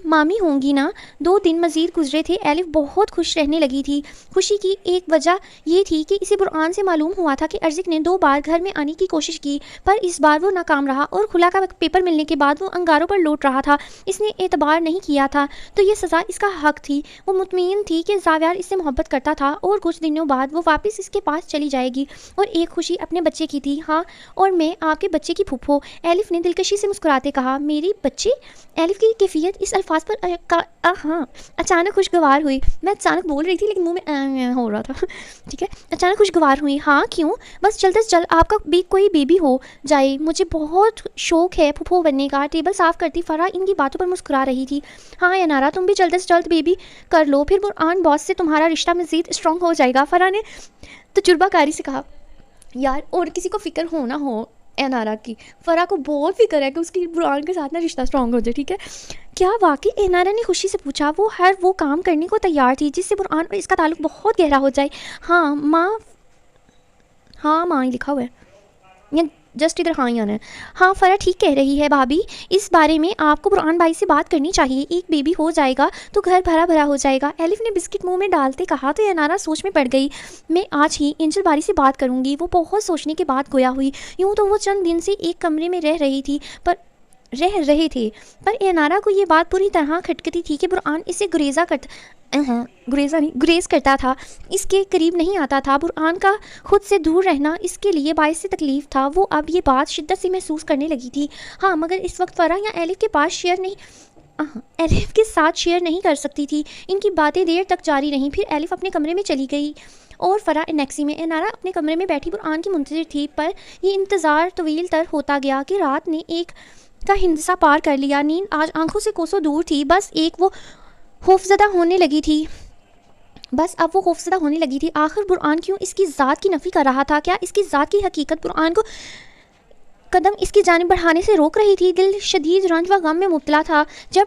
مامی ہوں گی نا. 2 دن مزید گزرے تھے. ایلف بہت خوش رہنے لگی تھی. خوشی کی ایک وجہ یہ تھی کہ اسے برہان سے معلوم ہوا تھا کہ ارزق نے 2 بار گھر میں آنے کی کوشش کی پر اس بار وہ ناکام رہا اور خلا کا پیپر ملنے کے بعد وہ انگاروں پر لوٹ رہا تھا. اس نے اعتبار نہیں کیا تھا تو یہ سزا اس کا حق تھی. وہ مطمئن تھی کہ زاویار اس سے محبت کرتا تھا اور کچھ دنوں بعد وہ واپس اس کے پاس چلی جائے گی. اور ایک خوشی اپنے بچے کی تھی. ہاں اور میں آپ کے بچے کی پھپھو. ایلف نے دلکشی سے مسکراتے کہا. میری بچی؟ ایلف کی کیفیت اس الفاظ پر اچانک خوشگوار ہوئی. میں اچانک بول رہی تھی لیکن منہ میں ہو رہا تھا ٹھیک ہے. اچانک خوشگوار ہوئی. ہاں کیوں؟ بس جلد از جلد آپ کا بھی کوئی بیبی ہو جائے. مجھے بہت شوق ہے پھپھو بننے کا. ٹیبل صاف کرتی فرح ان کی باتوں پر مسکرا رہی تھی. ہاں ینارا تم بھی جلد از جلد بیبی کر لو پھر برہان باس سے تمہارا رشتہ مزید اسٹرانگ ہو جائے گا. فرح نے تجربہ کاری سے کہا. یار اور کسی کو فکر ہو نہ ہو اینارا کی. فرح کو بہت فکر ہے کہ اس کی برہان کے ساتھ نا رشتہ اسٹرانگ ہو جائے. ٹھیک ہے کیا واقعی؟ اینارا نے خوشی سے پوچھا. وہ وہ کام کرنے کو تیار تھی جس سے برہان اور اس کا تعلق بہت گہرا ہو جائے. ہاں ماں ہی لکھا ہوا ہے یا جسٹ ادھر ہاں ہی آنا ہے. ہاں فرح ٹھیک کہہ رہی ہے بھابھی. اس بارے میں آپ کو برہان بھائی سے بات کرنی چاہیے. ایک بیبی ہو جائے گا تو گھر بھرا بھرا ہو جائے گا. ایلف نے بسکٹ منہ میں ڈالتے کہا تو ینارا سوچ میں پڑ گئی. میں آج ہی اینجل باری سے بات کروں گی. وہ بہت سوچنے کے بعد گویا ہوئی. یوں تو وہ چند دن سے ایک کمرے میں رہ رہے تھے پر ینارا کو یہ بات پوری طرح کھٹکتی تھی کہ برہان اسے گریز کرتا تھا. اس کے قریب نہیں آتا تھا. برہان کا خود سے دور رہنا اس کے لیے باعث تکلیف تھا. وہ اب یہ بات شدت سے محسوس کرنے لگی تھی. ہاں مگر اس وقت فرح یا ایلف کے پاس ایلف کے ساتھ شیئر نہیں کر سکتی تھی. ان کی باتیں دیر تک جاری رہیں. پھر ایلف اپنے کمرے میں چلی گئی اور فرح انیکسی میں. اینارا اپنے کمرے میں بیٹھی برہان کی منتظر تھی پر یہ انتظار طویل تر ہوتا گیا کہ رات نے ایک کا ہندسہ پار کر لیا. نیند آج آنکھوں سے کوسوں دور تھی. بس وہ خوفزدہ ہونے لگی تھی. آخر برہان کیوں اس کی ذات کی نفی کر رہا تھا؟ کیا اس کی ذات کی حقیقت برہان کو قدم اس کی جانب بڑھانے سے روک رہی تھی؟ دل شدید رنج و غم میں مبتلا تھا. جب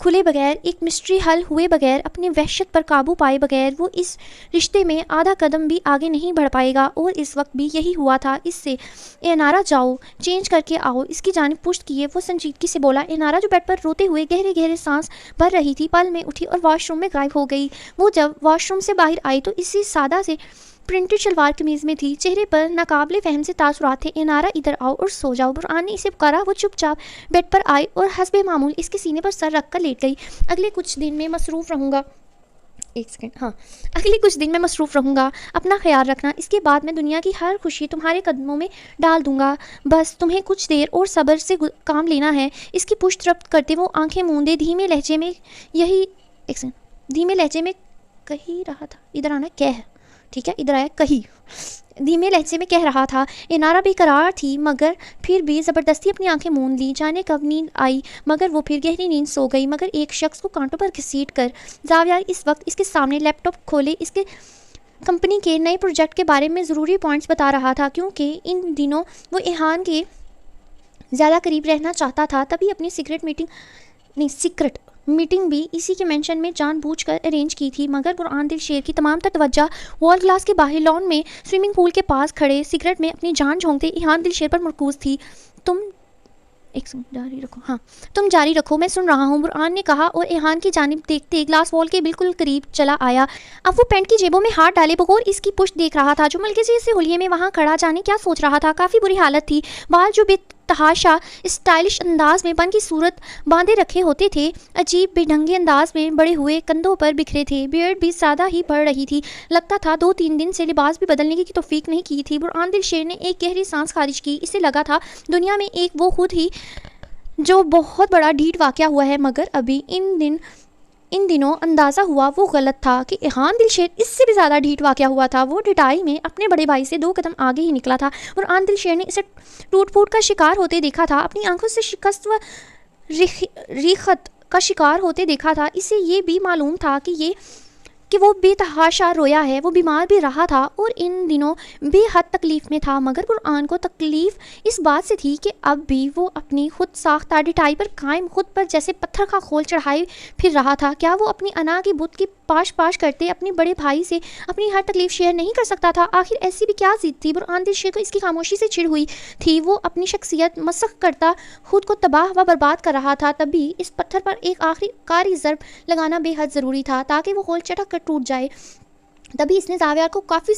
کھلے بغیر، ایک مسٹری حل ہوئے بغیر، اپنے وحشت پر قابو پائے بغیر وہ اس رشتے میں آدھا قدم بھی آگے نہیں بڑھ پائے گا۔ اور اس وقت بھی یہی ہوا تھا اس سے۔ انارا جاؤ، چینج کر کے آؤ، اس کی جانب پشت کیے وہ سنجیدگی سے بولا۔ انارا جو بیڈ پر روتے ہوئے گہرے گہرے سانس بھر رہی تھی، پل میں اٹھی اور واش روم میں غائب ہو گئی۔ وہ جب واش روم سے باہر آئی تو اسی سادہ سے پرنٹڈ شلوار قمیض میں تھی، چہرے پر ناقابل فہم سے تاثرات تھے۔ انارا ادھر آؤ اور سو جاؤ، برہان نے اسے پکارا۔ وہ چپ چاپ بیڈ پر آئی اور حسب معمول اس کے سینے پر سر رکھ کر لیٹ گئی۔ اگلے کچھ دن میں مصروف رہوں گا، اپنا خیال رکھنا، اس کے بعد میں دنیا کی ہر خوشی تمہارے قدموں میں ڈال دوں گا، بس تمہیں کچھ دیر اور صبر سے کام لینا ہے۔ اس کی پشت ربط کرتے وہ آنکھیں موندے دھیمے لہجے میں کہہ رہا تھا، ادھر آنا کہہ، ٹھیک ہے، ادھر آیا کہی، دھیمے لہجے میں کہہ رہا تھا۔ انارا بے قرار تھی مگر پھر بھی زبردستی اپنی آنکھیں موند لی، جانے کب نیند آئی مگر وہ پھر گہری نیند سو گئی۔ مگر ایک شخص کو کانٹوں پر گھسیٹ کر زاویہ اس وقت اس کے سامنے لیپ ٹاپ کھولے اس کے کمپنی کے نئے پروجیکٹ کے بارے میں ضروری پوائنٹس بتا رہا تھا، کیونکہ ان دنوں وہ ایہان کے زیادہ قریب رہنا چاہتا تھا۔ تبھی اپنی سیکرٹ میٹنگ بھی اسی کے مینشن میں جان بوجھ کر ارینج کی تھی، مگر برہان دل شیر کی تمام تر توجہ وال گلاس کے باہر لان میں سوئمنگ پول کے پاس کھڑے سگریٹ میں اپنی جان جھونکتے ایہان دل شیر پر مرکوز تھی۔ تم جاری رکھو، میں سن رہا ہوں، برہان نے کہا اور ایہان کی جانب دیکھتے گلاس وال کے بالکل قریب چلا آیا۔ اب وہ پینٹ کی جیبوں میں ہاتھ ڈالے بغور اس کی پشت دیکھ رہا تھا، جو ملکے سے حلیے میں وہاں کھڑا جانے کیا سوچ رہا تھا۔ کافی بری حالت تھی، بال جو بے تحاشا اسٹائلش انداز میں بن کی صورت باندھے رکھے ہوتے تھے، عجیب بے ڈھنگے انداز میں بڑے ہوئے کندھوں پر بکھرے تھے، بیئرڈ بھی سادہ ہی بڑھ رہی تھی، لگتا تھا 2-3 دن سے لباس بھی بدلنے کی توفیق نہیں کی تھی۔ برہان دل شیر نے ایک گہری سانس خارج کی، اسے لگا تھا دنیا میں ایک وہ خود ہی جو بہت بڑا ڈھیٹ واقعہ ہوا ہے، مگر ابھی ان دنوں اندازہ ہوا وہ غلط تھا کہ ایہان دل شیر اس سے بھی زیادہ ڈھیٹ واقعہ ہوا تھا۔ وہ ڈھٹائی میں اپنے بڑے بھائی سے 2 قدم آگے ہی نکلا تھا۔ برہان دل شیر نے اسے ٹوٹ پھوٹ کا شکار ہوتے دیکھا تھا، اپنی آنکھوں سے شکست و ریخت کا شکار ہوتے دیکھا تھا۔ اسے یہ بھی معلوم تھا کہ وہ بے تحاشا رویا ہے، وہ بیمار بھی رہا تھا اور ان دنوں بے حد تکلیف میں تھا، مگر برہان کو تکلیف اس بات سے تھی کہ اب بھی وہ اپنی خود ساختہ ڈھٹائی پر قائم، خود پر جیسے پتھر کا خول چڑھائے پھر رہا تھا۔ کیا وہ اپنی انا کی بت کی پاش کرتے اپنے بڑے بھائی سے اپنی ہر تکلیف شیئر نہیں کر سکتا تھا؟ آخر ایسی بھی کیا ضد تھی؟ برہان دل شیر کو اس کی خاموشی سے چڑ ہوئی تھی، وہ اپنی شخصیت مسخ کرتا خود کو تباہ و برباد کر رہا تھا۔ تبھی اس پتھر پر ایک آخری کاری ضرب لگانا بے حد ضروری تھا تاکہ وہ خول چٹک کر ٹوٹ جائے۔ تبھی اس نے زاویہ کو کافی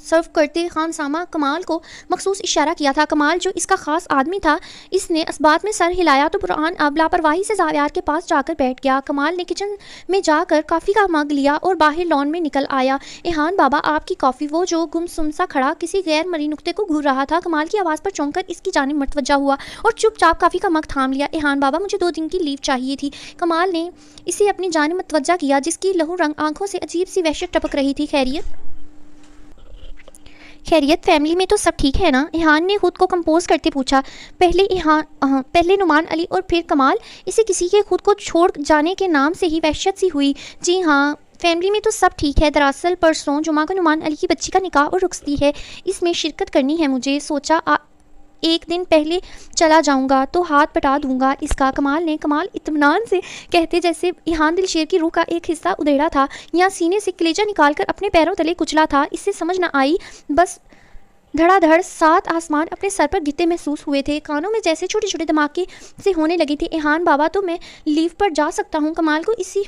سرو کرتے خانسامہ کمال کو مخصوص اشارہ کیا تھا۔ کمال جو اس کا خاص آدمی تھا، اس نے اسبات میں سر ہلایا تو برہان اب لاپرواہی سے زاویہ کے پاس جا کر بیٹھ گیا۔ کمال نے کچن میں جا کر کافی کا مگ لیا اور باہر لان میں نکل آیا۔ ایہان بابا آپ کی کافی۔ وہ جو گمسم سا کھڑا کسی غیر مرئی نقطے کو گھور رہا تھا، کمال کی آواز پر چونک کر اس کی جانب متوجہ ہوا اور چپ چاپ کافی کا مگ تھام لیا۔ ایہان بابا مجھے 2 دن کی لیو چاہیے تھی۔ کمال نے اسے اپنی جانب متوجہ کیا، جس کی لہو رنگ آنکھوں سے عجیب سی وحشت ٹپک رہی تھی۔ خیریت فیملی میں تو سب ٹھیک ہے نا؟ ایہان نے خود کو کمپوز کرتے پوچھا۔ پہلے نعمان علی اور پھر کمال۔ اسے کسی کے خود کو چھوڑ جانے کے نام سے ہی وحشت سی ہوئی۔ جی ہاں فیملی میں تو سب ٹھیک ہے، دراصل پرسوں جمعہ کو نعمان علی کی بچی کا نکاح اور رخصتی ہے، اس میں شرکت کرنی ہے مجھے، سوچا 1 دن پہلے چلا جاؤں گا تو ہاتھ بٹا دوں گا اس کا۔ کمال اطمینان سے کہتے جیسے ایہان دل شیر کی روح کا ایک حصہ ادھیڑا تھا یا سینے سے کلیجہ نکال کر اپنے پیروں تلے کچلا تھا۔ اس سے سمجھ نہ آئی، بس دھڑا دھڑ 7 آسمان اپنے سر پر گرتے محسوس ہوئے تھے، کانوں میں جیسے چھوٹے چھوٹے دھماکے سے ہونے لگے تھے۔ ایہان بابا تو میں لیو پر جا سکتا ہوں؟ کمال کو اسے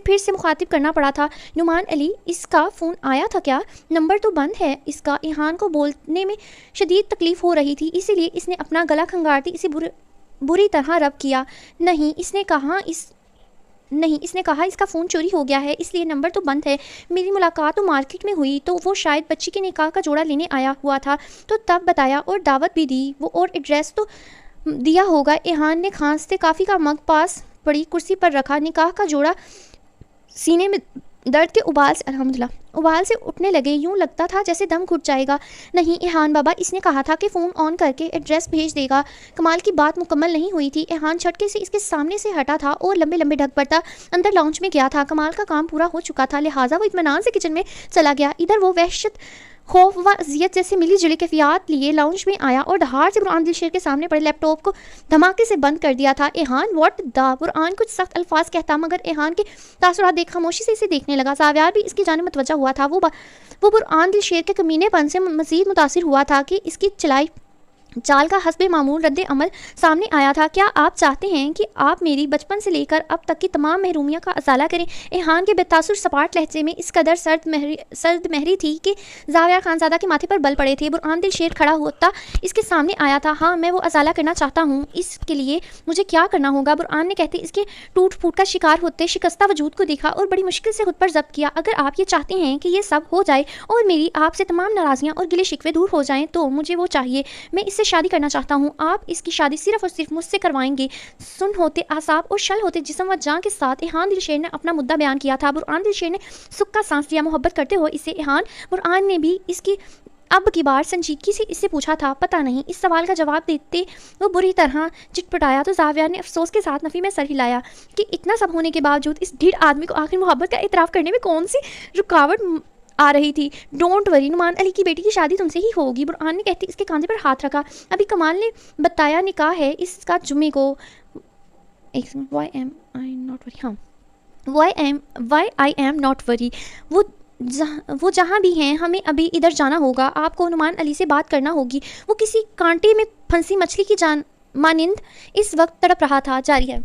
پھر سے مخاطب کرنا پڑا تھا۔ نعمان علی اس کا فون آیا تھا کیا؟ نمبر تو بند ہے اس کا۔ ایہان کو بولنے میں شدید تکلیف ہو رہی تھی، اسی لیے اس نے اپنا گلا کھنگارتے اسے بری طرح رب کیا۔ نہیں اس نے کہا اس کا فون چوری ہو گیا ہے، اس لیے نمبر تو بند ہے۔ میری ملاقات تو مارکیٹ میں ہوئی تو وہ شاید بچی کے نکاح کا جوڑا لینے آیا ہوا تھا تو تب بتایا اور دعوت بھی دی، وہ اور ایڈریس تو دیا ہوگا۔ ایہان نے کھانستے کافی کا مگ پاس پڑی کرسی پر رکھا، نکاح کا جوڑا سینے میں درد کے ابال سے اٹھنے لگے، یوں لگتا تھا جیسے دم گھٹ جائے گا۔ نہیں ایہان بابا، اس نے کہا تھا کہ فون آن کر کے ایڈریس بھیج دے گا۔ کمال کی بات مکمل نہیں ہوئی تھی، ایہان جھٹکے سے اس کے سامنے سے ہٹا تھا اور لمبے لمبے ڈھک پڑتا اندر لاؤنج میں گیا تھا۔ کمال کا کام پورا ہو چکا تھا، لہٰذا وہ اطمینان سے کچن میں چلا گیا۔ ادھر وہ وحشت خوف و اذیت جیسے ملی جلی کیفیات لیے لاؤنج میں آیا اور دھاڑ سے برہان دلشیر کے سامنے پڑے لیپ ٹاپ کو دھماکے سے بند کر دیا تھا. ایہان واٹ دا. برہان کچھ سخت الفاظ کہتا مگر ایہان کے تاثرات دیکھ خاموشی سے اسے دیکھنے لگا. زاویار بھی اس کی جانب متوجہ ہوا تھا. وہ برہان دلشیر کے کمینے پن سے مزید متاثر ہوا تھا کہ اس کی چلائی چال کا حسب معمول رد عمل سامنے آیا تھا. کیا آپ چاہتے ہیں کہ آپ میری بچپن سے لے کر اب تک کی تمام محرومیاں کا ازالہ کریں؟ ایہان کے بے تاثر سپاٹ لہجے میں اس قدر سرد مہری تھی کہ زاویار خانزادہ کے ماتھے پر بل پڑے تھے. برہان دلشیر کھڑا ہوتا اس کے سامنے آیا تھا. ہاں میں وہ ازالہ کرنا چاہتا ہوں. اس کے لیے مجھے کیا کرنا ہوگا؟ برہان نے کہتے اس کے ٹوٹ پھوٹ کا شکار ہوتے شکستہ وجود کو دیکھا اور بڑی مشکل سے خود پر ضبط کیا. اگر آپ یہ چاہتے ہیں کہ یہ سب ہو جائے اور میری آپ سے تمام ناراضیاں اور گلے شکوے دور ہو جائیں تو مجھے وہ چاہیے. میں اس سے شادی کرنا چاہتا ہوں. آپ اس کی شادی صرف اور صرف مجھ سے کروائیں گے. سن ہوتے اعصاب اور شل ہوتے جسم و جان کے ساتھ ایہان دلشیر نے اپنا مدعا بیان کیا تھا. برہان دلشیر نے سکا سانس لیا. محبت کرتے ہوئے اسے برہان نے بھی اس کی اب کی بار سنجیدگی سے اس سے پوچھا تھا. پتہ نہیں. اس سوال کا جواب دیتے وہ بری طرح چٹپٹایا تو زاویار نے افسوس کے ساتھ نفی میں سر ہلایا کہ اتنا سب ہونے کے باوجود اس ڈھیڑ آدمی کو آخر محبت کا اعتراف کرنے میں کون سی رکاوٹ آ رہی تھی. ڈونٹ وری نعمان علی کی بیٹی کی شادی تم سے ہی ہوگی. برہان نے کہتی اس کے کاندھے پر ہاتھ رکھا. ابھی کمال نے بتایا نکاح ہے اس کا جمعے کو. Y I am not worry. وہ جہاں بھی ہیں ہمیں ابھی ادھر جانا ہوگا. آپ کو نعمان علی سے بات کرنا ہوگی. وہ کسی کانٹے میں پھنسی مچھلی کی مانند اس وقت تڑپ رہا تھا. جاری ہے.